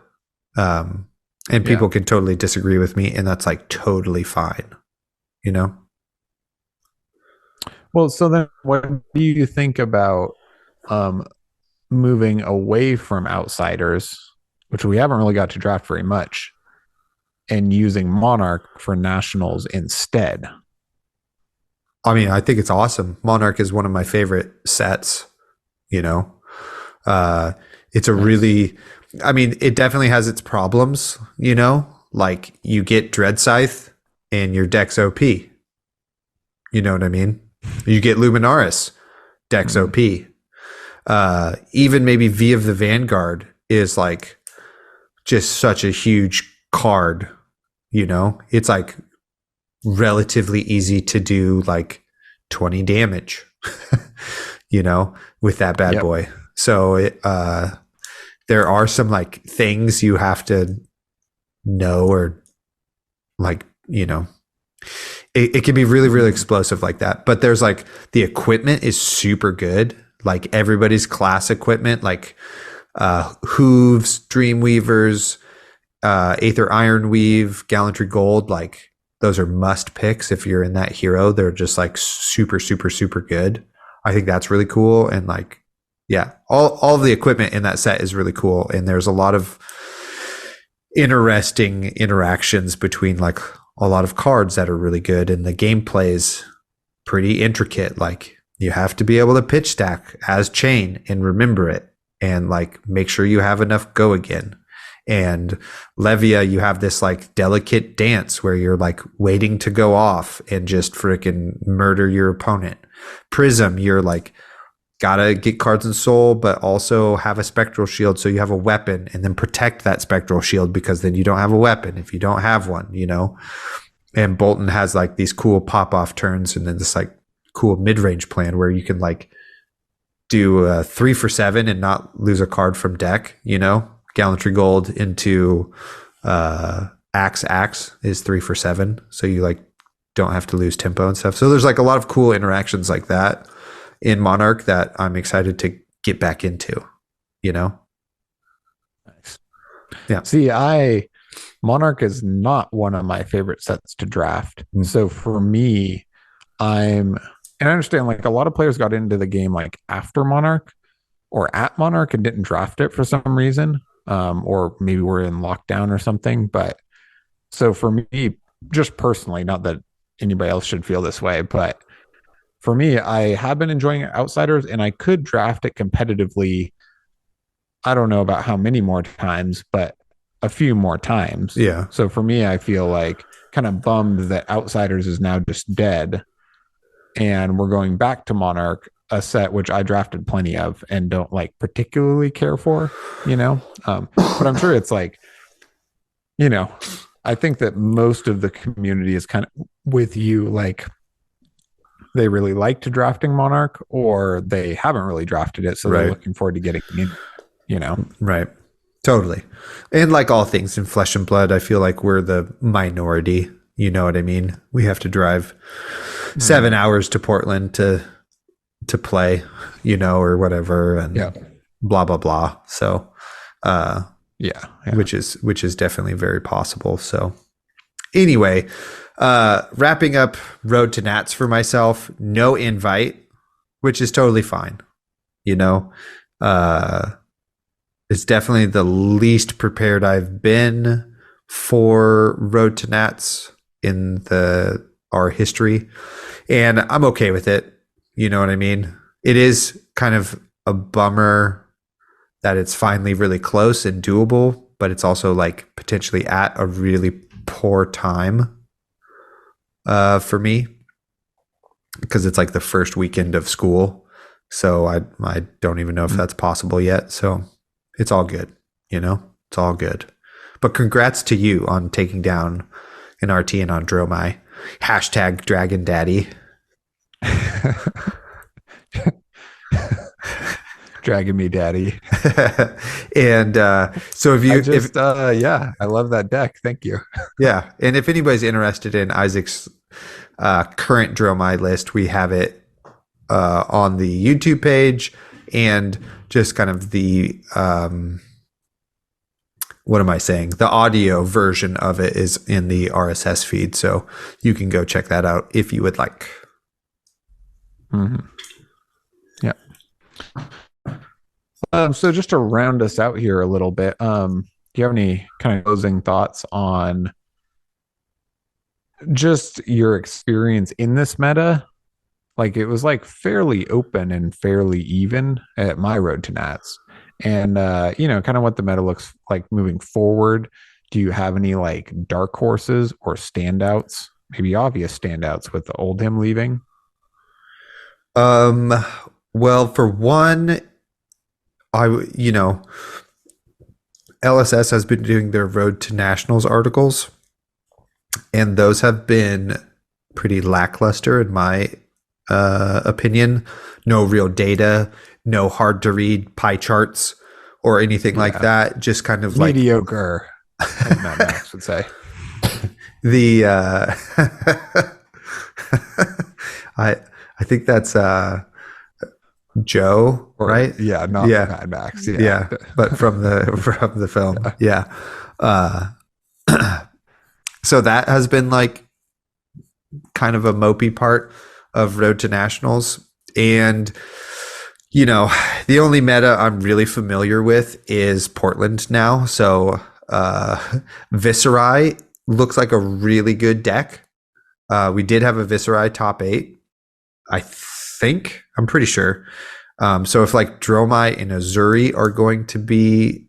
and yeah. people can totally disagree with me, and that's like totally fine, you know? Well, so then what do you think about um moving away from outsiders, which we haven't really got to draft very much, and using Monarch for nationals instead? I mean, I think it's awesome. Monarch is one of my favorite sets, you know? Uh, it's a Nice. really, I mean, it definitely has its problems, you know? Like you get Dread Scythe and your deck's OP. You know what I mean? You get Luminaris, deck's Mm, OP. Even maybe V of the Vanguard is like just such a huge card, you know? It's like relatively easy to do like 20 damage, with that bad Yep. boy. So there are some like things you have to know, or like, it can be really, really explosive like that. But there's like the equipment is super good. Like everybody's class equipment, like hooves, Dreamweavers, Aether Ironweave, Gallantry Gold, like those are must picks if you're in that hero. They're just like super, super, super good. I think that's really cool. And like, yeah, all of the equipment in that set is really cool. And there's a lot of interesting interactions between like a lot of cards that are really good. And the gameplay is pretty intricate. Like you have to be able to pitch stack as chain and remember it, and like make sure you have enough go again. And Levia, you have this like delicate dance where you're like waiting to go off and just freaking murder your opponent. Prism, you're like gotta get cards in soul, but also have a spectral shield so you have a weapon, and then protect that spectral shield because then you don't have a weapon if you don't have one, And Bolton has like these cool pop off turns, and then this like cool mid range plan where you can like do a 3 for 7 and not lose a card from deck, Gallantry Gold into Axe is 3 for 7, so you like don't have to lose tempo and stuff. So there's like a lot of cool interactions like that in Monarch that I'm excited to get back into, Nice. Yeah. See, Monarch is not one of my favorite sets to draft. So for me, and I understand like a lot of players got into the game like after Monarch or at Monarch and didn't draft it for some reason. Or maybe we're in lockdown or something. But so for me, just personally, not that anybody else should feel this way, but for me, I have been enjoying Outsiders, and I could draft it competitively. I don't know about how many more times, but a few more times. Yeah. So for me, I feel like kind of bummed that Outsiders is now just dead, and we're going back to Monarch, a set which I drafted plenty of and don't like particularly care for, but I'm sure it's like, I think that most of the community is kind of with you, like they really liked drafting Monarch, or they haven't really drafted it, so they're looking forward to getting in, Right. Totally. And like all things in Flesh and Blood, I feel like we're the minority. You know what I mean? We have to drive 7 hours to Portland to play, or whatever, and blah blah blah. So yeah. which is definitely very possible. So anyway, wrapping up Road to Nats for myself, no invite, which is totally fine. It's definitely the least prepared I've been for Road to Nats in our history, and I'm okay with it. You know what I mean? It is kind of a bummer that it's finally really close and doable, but it's also like potentially at a really poor time for me, because it's like the first weekend of school. So I don't even know if that's possible yet. So it's all good, it's all good. But congrats to you on taking down an RTN on Dromai. # Dragon Daddy. Dragging me, daddy. And so if you I love that deck. Thank you. Yeah, and if anybody's interested in Isaac's current Dromai list, we have it on the YouTube page, and just kind of the what am I saying? The audio version of it is in the RSS feed, so you can go check that out if you would like. Mm-hmm. Yeah. So just to round us out here a little bit, do you have any kind of closing thoughts on just your experience in this meta? Like it was like fairly open and fairly even at my Road to Nats. And kind of what the meta looks like moving forward. Do you have any like dark horses or standouts? Maybe obvious standouts with the Oldhim leaving? Well, for one, LSS has been doing their Road to Nationals articles, and those have been pretty lackluster in my opinion. No real data, no hard to read pie charts or anything like Yeah. that. Just kind of like Mediocre, as Matt Max would say. the I I think that's Joe, Or right? yeah, not Yeah, Mad Max. Yeah. yeah, but from the film, yeah. Uh, so that has been like kind of a mopey part of Road to Nationals, and the only meta I'm really familiar with is Portland now. So Viserai looks like a really good deck. We did have a Viserai top 8, I think. I'm pretty sure. So if like Dromai and Azuri are going to be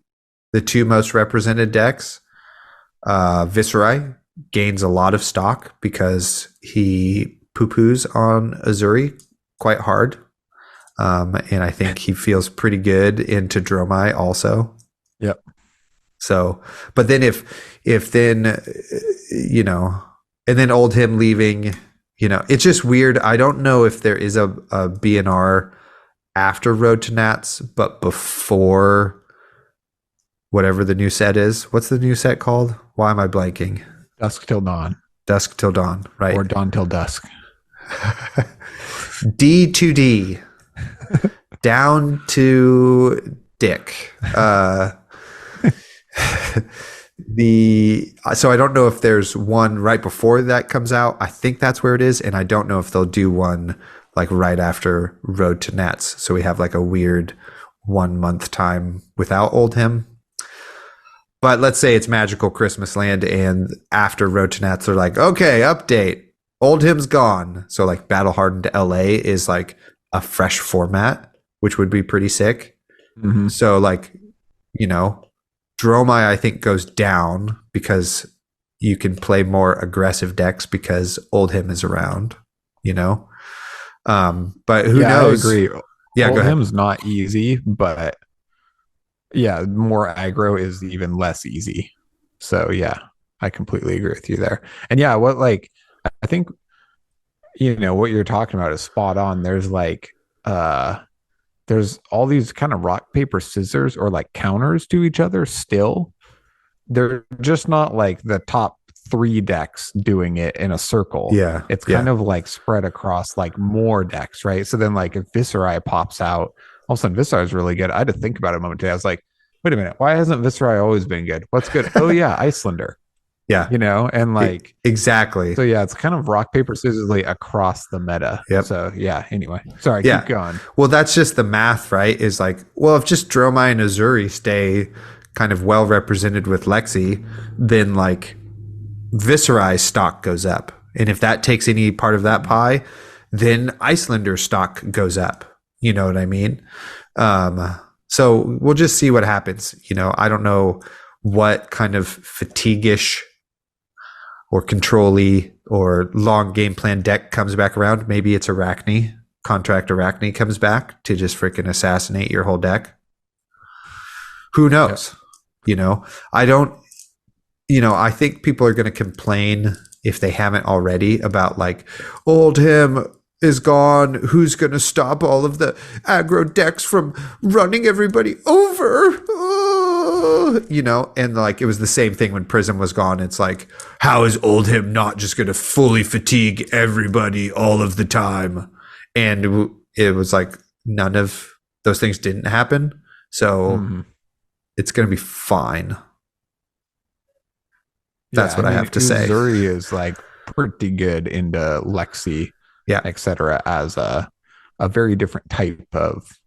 the 2 most represented decks, Viserai gains a lot of stock because he poo-poos on Azuri quite hard. And I think he feels pretty good into Dromai also. Yep. So, but then if then, and then old him leaving, it's just weird. I don't know if there is a BNR after Road to Nats, but before whatever the new set is. What's the new set called? Why am I blanking? Dusk till dawn. Dusk till dawn, right? Or dawn till dusk. D2D. Down to Dick. So I don't know if there's one right before that comes out. I think that's where it is, and I don't know if they'll do one like right after Road to Nats. So we have like a weird 1 month time without old him. But let's say it's Magical Christmas Land, and after Road to Nats, they're like, okay, update. Old him's gone. So like Battle Hardened LA is like a fresh format, which would be pretty sick. Mm-hmm. So like, Dromai I think goes down because you can play more aggressive decks because old him is around, But who knows? I agree. Yeah, old go ahead. him's not easy, but yeah, more aggro is even less easy. So yeah, I completely agree with you there. And yeah, I think what you're talking about is spot on. There's there's all these kind of rock paper scissors or like counters to each other still. They're just not like the top 3 decks doing it in a circle. Yeah, it's kind of like spread across like more decks, right? So then like if Viserai pops out, all of a sudden Viserai is really good. I had to think about it momentarily. I was like, wait a minute, why hasn't Viserai always been good? What's good? Oh yeah, Icelander. Yeah. And like exactly. So yeah, it's kind of rock, paper, scissors across the meta. Yep. So yeah, anyway. Sorry, keep going. Well, that's just the math, right? Is like, well, if just Dromai and Azuri stay kind of well represented with Lexi, then like Viserai's stock goes up. And if that takes any part of that pie, then Icelander's stock goes up. You know what I mean? So we'll just see what happens. I don't know what kind of fatigue-ish or control-y or long game plan deck comes back around. Maybe it's Arachne. Contract Arachne comes back to just freaking assassinate your whole deck. Who knows? Yeah. I don't, I think people are going to complain if they haven't already about like old him is gone. Who's going to stop all of the aggro decks from running everybody over? And like it was the same thing when Prism was gone. It's like, how is old him not just going to fully fatigue everybody all of the time? And it was like none of those things didn't happen. So it's going to be fine. That's what I have to say. Zuri is like pretty good into Lexi, etc. as a very different type of,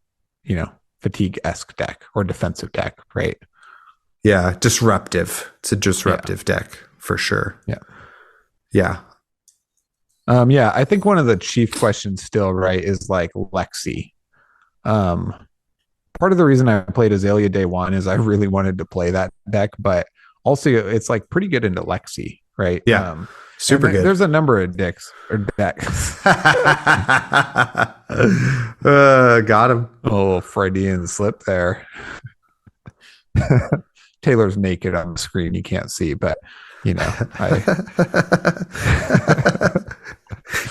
fatigue-esque deck or defensive deck, right? Yeah, disruptive. It's a disruptive deck for sure. Yeah. Yeah. I think one of the chief questions still, right, is like Lexi. Part of the reason I played Azalea day one is I really wanted to play that deck, but also it's like pretty good into Lexi, right? Yeah. Super good. There's a number of decks. Got him. Oh, Freudian slip there. Taylor's naked on the screen. You can't see, but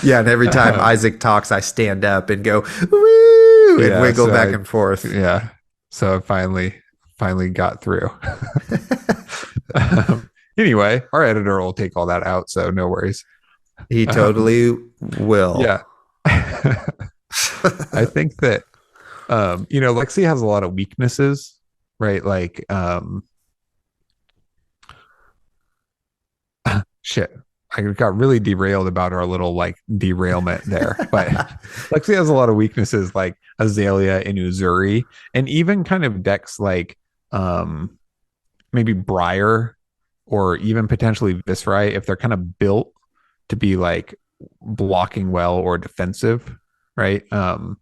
Yeah, and every time Isaac talks, I stand up and go woo and wiggle so back and forth. yeah. So I finally got through. Anyway, our editor will take all that out, so no worries. He Um, totally will. yeah. I think that Lexi has a lot of weaknesses, right? Like shit. I got really derailed about our little like derailment there. But Lexi has a lot of weaknesses like Azalea and Uzuri, and even kind of decks like maybe Briar or even potentially Viscerai if they're kind of built to be like blocking well or defensive, right? And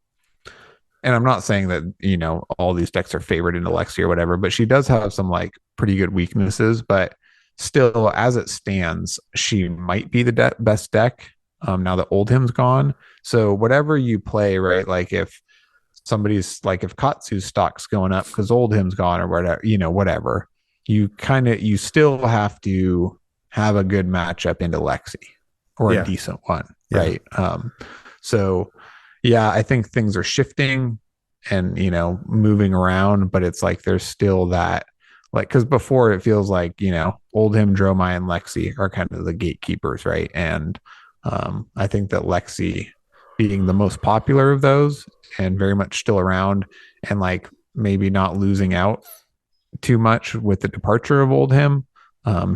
I'm not saying that, all these decks are favored into Lexi or whatever, but she does have some like pretty good weaknesses. But still, as it stands, she might be the best deck now that Oldhim's gone. So whatever you play, right? Like if somebody's like, if Katsu's stock's going up because Oldhim's gone or whatever, whatever, you still have to have a good matchup into Lexi or a decent one, right? So yeah, I think things are shifting and moving around, but it's like there's still that, like, because before it feels like Oldhim, Dromai, and Lexi are kind of the gatekeepers, right? And I think that Lexi being the most popular of those and very much still around, and like maybe not losing out too much with the departure of Oldhim,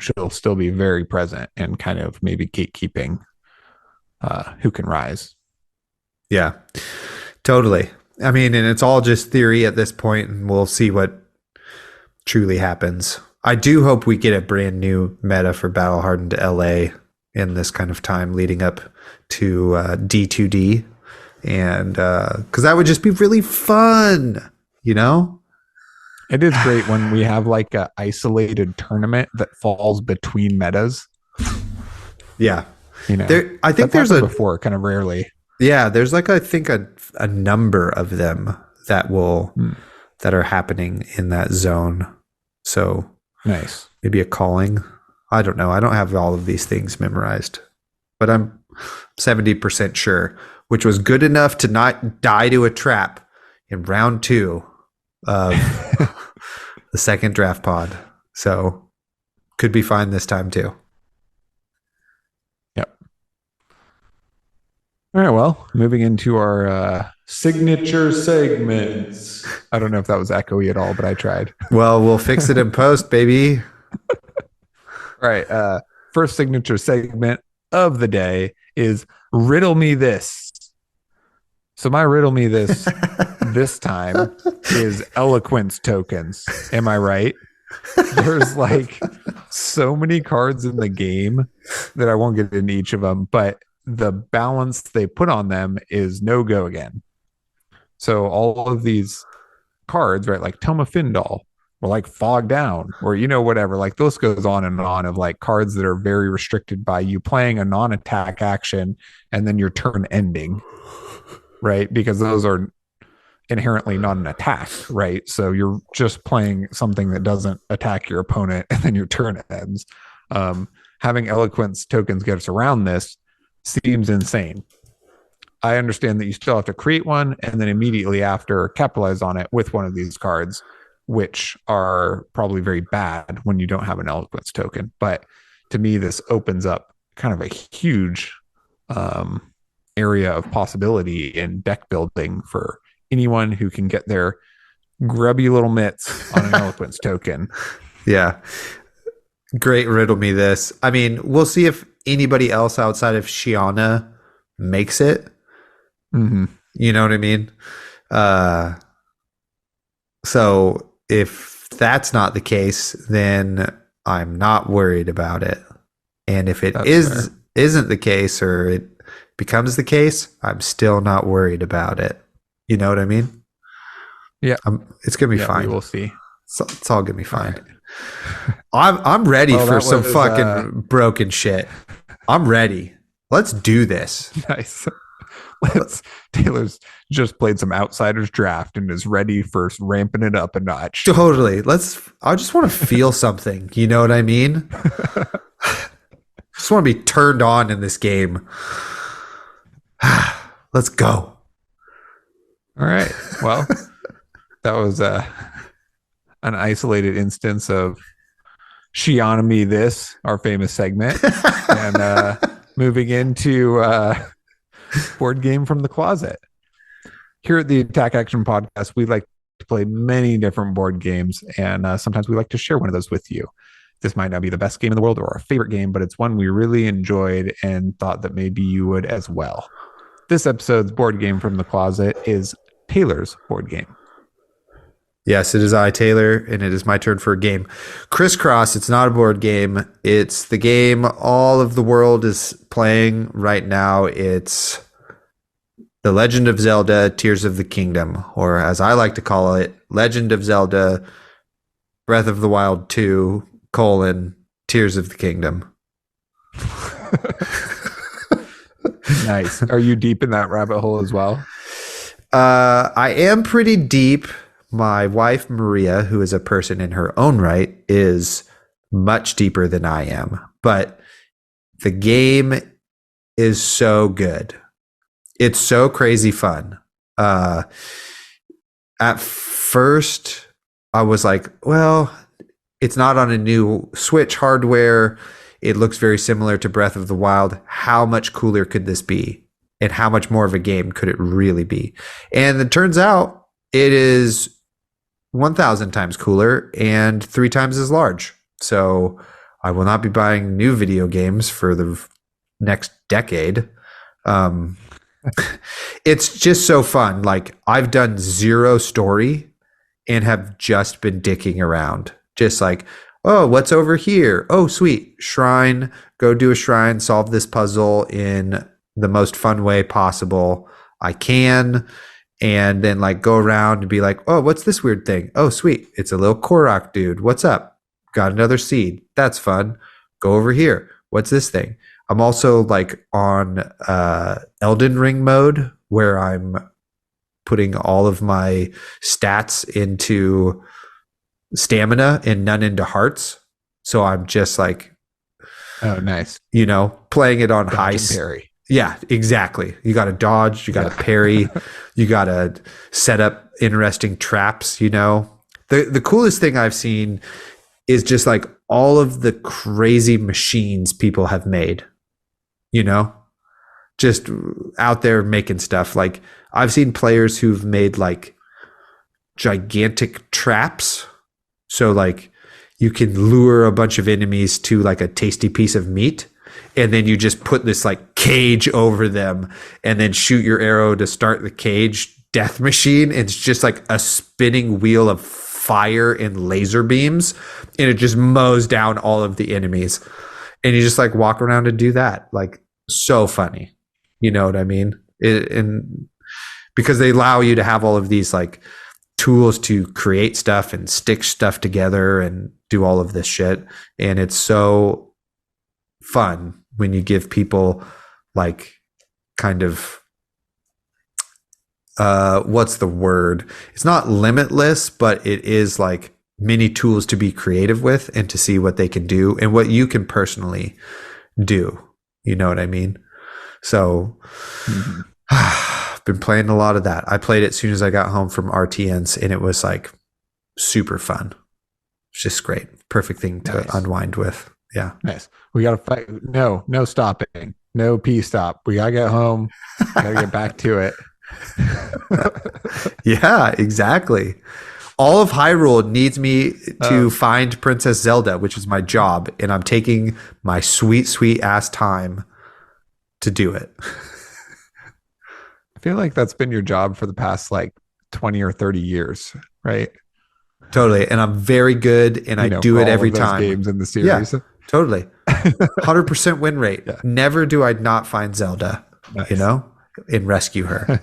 she'll still be very present and kind of maybe gatekeeping who can rise. Yeah, totally. I mean, and it's all just theory at this point, and we'll see what truly happens. I do hope we get a brand new meta for Battle Hardened LA in this kind of time leading up to D2D, and because that would just be really fun, It is great when we have like a isolated tournament that falls between metas. Yeah, I think there's before kind of rarely. Yeah, there's like I think a number of them that that are happening in that zone. So nice. Maybe a calling. I don't know. I don't have all of these things memorized, but I'm 70% sure, which was good enough to not die to a trap in round 2 of the second draft pod. So could be fine this time too. Yep. All right. Well, moving into our signature segments. I don't know if that was echoey at all, but I tried. Well, we'll fix it in post, baby. All right. First signature segment of the day is Riddle Me This. So my Riddle Me This this time is eloquence tokens. Am I right? There's like so many cards in the game that I won't get into each of them, but the balance they put on them is no go again. So all of these cards, right, like Toma Findal or like Fog Down or whatever, like this goes on and on of like cards that are very restricted by you playing a non-attack action and then your turn ending, right? Because those are inherently not an attack, right? So you're just playing something that doesn't attack your opponent and then your turn ends. Having eloquence tokens get us around this seems insane. I understand that you still have to create one and then immediately after capitalize on it with one of these cards, which are probably very bad when you don't have an eloquence token. But to me, this opens up kind of a huge area of possibility in deck building for anyone who can get their grubby little mitts on an eloquence token. Yeah. Great Riddle Me This. I mean, we'll see if anybody else outside of Shiana makes it. Mm-hmm. You know what I mean? So if that's not the case, then I'm not worried about it. And if it isn't the case or it becomes the case, I'm still not worried about it. You know what I mean? Yeah. It's going to be fine. We will see. It's all going to be fine. Right. I'm ready for some fucking broken shit. I'm ready. Let's do this. Nice. Taylor's just played some Outsiders draft and is ready for ramping it up a notch. Totally. I just want to feel something. You know what I mean? Just want to be turned on in this game. Let's go. All right. Well, that was an isolated instance of She on Me This, our famous segment. And moving into board game from the closet. Here at the Attack Action Podcast, we like to play many different board games, and sometimes we like to share one of those with you. This might not be the best game in the world or our favorite game, but it's one we really enjoyed and thought that maybe you would as well. This episode's board game from the closet is Taylor's board game. Yes, it is I, Taylor, and it is my turn for a game. Crisscross, it's not a board game. It's the game all of the world is playing right now. It's The Legend of Zelda, Tears of the Kingdom, or as I like to call it, Legend of Zelda, Breath of the Wild 2, Tears of the Kingdom. Nice. Are you deep in that rabbit hole as well? I am pretty deep. My wife, Maria, who is a person in her own right, is much deeper than I am. But the game is so good. It's so crazy fun. At first, I was like, well, it's not on a new Switch hardware. It looks very similar to Breath of the Wild. How much cooler could this be? And how much more of a game could it really be? And it turns out it is 1,000 times cooler and 3 times as large. So I will not be buying new video games for the next decade. It's just so fun. Like, I've done 0 story and have just been dicking around. Just like, oh, what's over here? Oh, sweet. Shrine. Go do a shrine. Solve this puzzle in the most fun way possible I can. And then like go around and be like, oh, what's this weird thing? Oh, sweet. It's a little Korok dude. What's up? Got another seed. That's fun. Go over here. What's this thing? I'm also like on Elden Ring mode where I'm putting all of my stats into stamina and none into hearts. So I'm just like, oh, nice. Playing it on Dodge high. And parry. Yeah, exactly. You got to dodge, you got to parry, you got to set up interesting traps, The coolest thing I've seen is just like all of the crazy machines people have made, just out there making stuff. Like I've seen players who've made like gigantic traps. So like you can lure a bunch of enemies to like a tasty piece of meat. And then you just put this like cage over them and then shoot your arrow to start the cage death machine. It's just like a spinning wheel of fire and laser beams. And it just mows down all of the enemies. And you just like walk around and do that. Like so funny. You know what I mean? And because they allow you to have all of these like tools to create stuff and stick stuff together and do all of this shit. And it's so fun when you give people like kind of what's the word? It's not limitless, but it is like many tools to be creative with and to see what they can do and what you can personally do. You know what I mean? So I've been playing a lot of that. I played it as soon as I got home from RTNs and it was like super fun. It's just great. Perfect thing to unwind with. Yeah. Nice. We got to fight. No stopping. No pee stop. We got to get home. Got to get back to it. Yeah, exactly. All of Hyrule needs me to find Princess Zelda, which is my job. And I'm taking my sweet, sweet ass time to do it. I feel like that's been your job for the past like 20 or 30 years, right? Totally. And I'm very good and I do it every time. Games in the series. Yeah, totally. 100% win rate. Yeah. Never do I not find Zelda, and rescue her.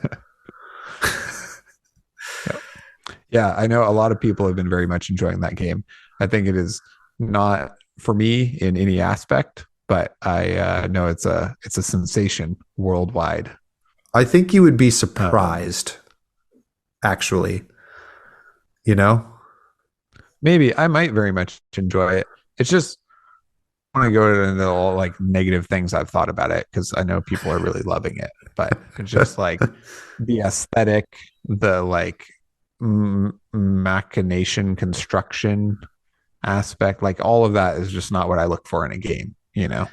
Yeah, I know a lot of people have been very much enjoying that game. I think it is not for me in any aspect, but I know it's a sensation worldwide. I think you would be surprised, actually. Maybe I might very much enjoy it. It's just want to go into all like negative things I've thought about it because I know people are really loving it, but it's just like the aesthetic, the like machination construction aspect, like all of that is just not what I look for in a game, you know?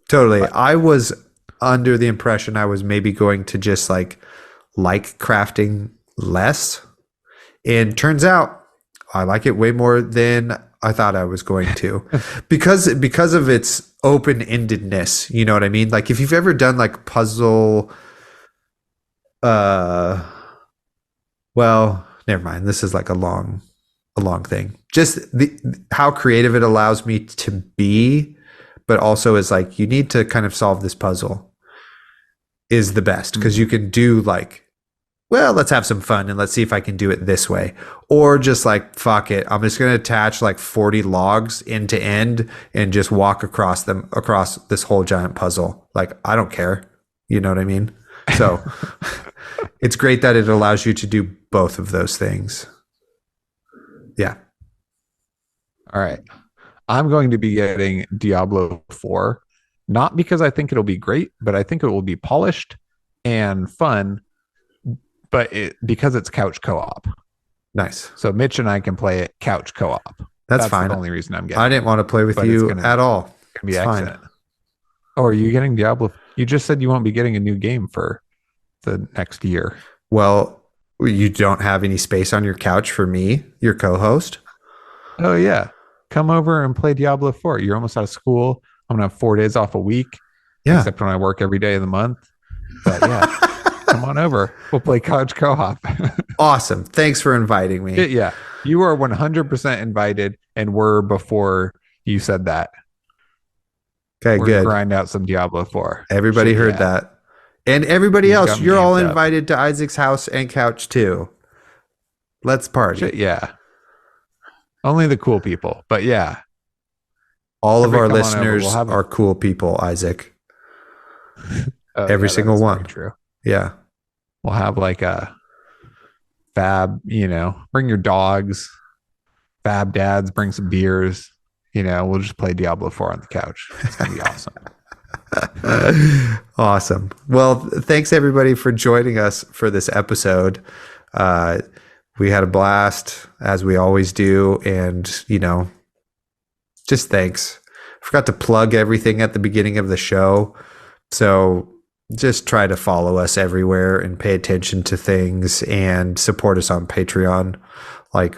Totally. But I was under the impression I was maybe going to just like crafting less. And turns out I like it way more than I thought I was going to. because of its open-endedness, you know what I mean? Like if you've ever done like puzzle well, never mind. This is like a long thing. Just how creative it allows me to be, but also is like you need to kind of solve this puzzle is the best because you can do like, well, let's have some fun and let's see if I can do it this way. Or just like, fuck it. I'm just going to attach like 40 logs end to end and just walk across this whole giant puzzle. Like, I don't care. You know what I mean? So it's great that it allows you to do both of those things. Yeah. all right. I'm going to be getting Diablo 4, not because I think it'll be great, but I think it will be polished and fun, but because it's couch co-op. Nice. So Mitch and I can play it couch co-op. That's fine. The only reason I'm getting I didn't want to play with you at all. It's going to be excellent. Oh, are you getting Diablo? You just said you won't be getting a new game for the next year. Well, you don't have any space on your couch for me, your co-host? Oh, yeah. Come over and play Diablo 4. You're almost out of school. I'm going to have 4 days off a week. Yeah. Except when I work every day of the month. But yeah, come on over. We'll play couch co-op. Awesome. Thanks for inviting me. Yeah. You are 100% invited and were before you said that. Okay, We're good. Grind out some Diablo 4. Everybody heard that. And everybody else, you're all invited to Isaac's house and couch too. Let's party. Yeah. Only the cool people. But yeah. All of our listeners are cool people, Isaac. Every single one. True. Yeah. We'll have like a fab, bring your dogs. Fab dads, bring some beers. We'll just play Diablo 4 on the couch. It's going to be awesome. Awesome. Well, thanks everybody for joining us for this episode. We had a blast as we always do. And, just thanks. I forgot to plug everything at the beginning of the show. So just try to follow us everywhere and pay attention to things and support us on Patreon. Like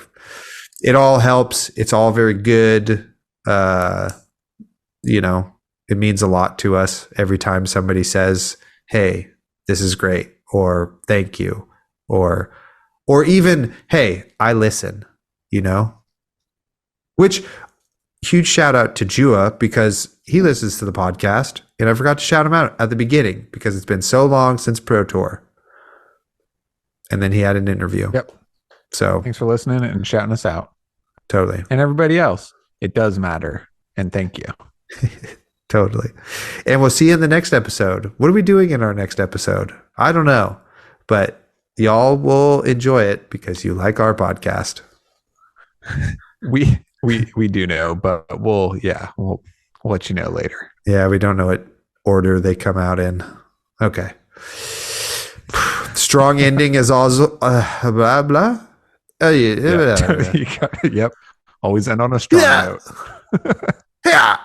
it all helps. It's all very good. It means a lot to us every time somebody says, "Hey, this is great," or "Thank you," or even, "Hey, I listen," Which huge shout out to Jua because he listens to the podcast and I forgot to shout him out at the beginning because it's been so long since Pro Tour. And then he had an interview. Yep. So thanks for listening and shouting us out. Totally. And everybody else, it does matter. And thank you. Totally. And we'll see you in the next episode. What are we doing in our next episode? I don't know, but y'all will enjoy it because you like our podcast. We do know, but we'll let you know later. Yeah, we don't know what order they come out in. Okay. Strong ending is also blah blah. Yep. Always end on a strong note. Yeah.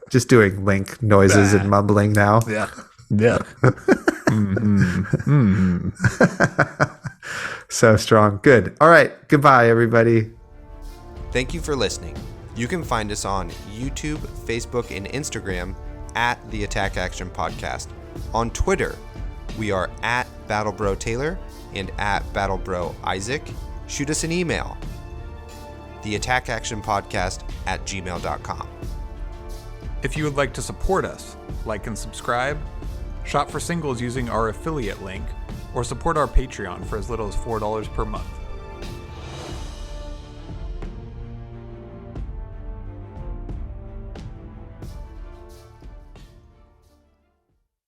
Just doing Link noises and mumbling now. Yeah. Yeah. So strong. Good. All right. Goodbye, everybody. Thank you for listening. You can find us on YouTube, Facebook, and Instagram at the Attack Action Podcast. On Twitter, we are at BattleBro Taylor and at BattleBro Isaac. Shoot us an email, theattackactionpodcast@gmail.com. If you would like to support us, like and subscribe, shop for singles using our affiliate link, or support our Patreon for as little as $4 per month.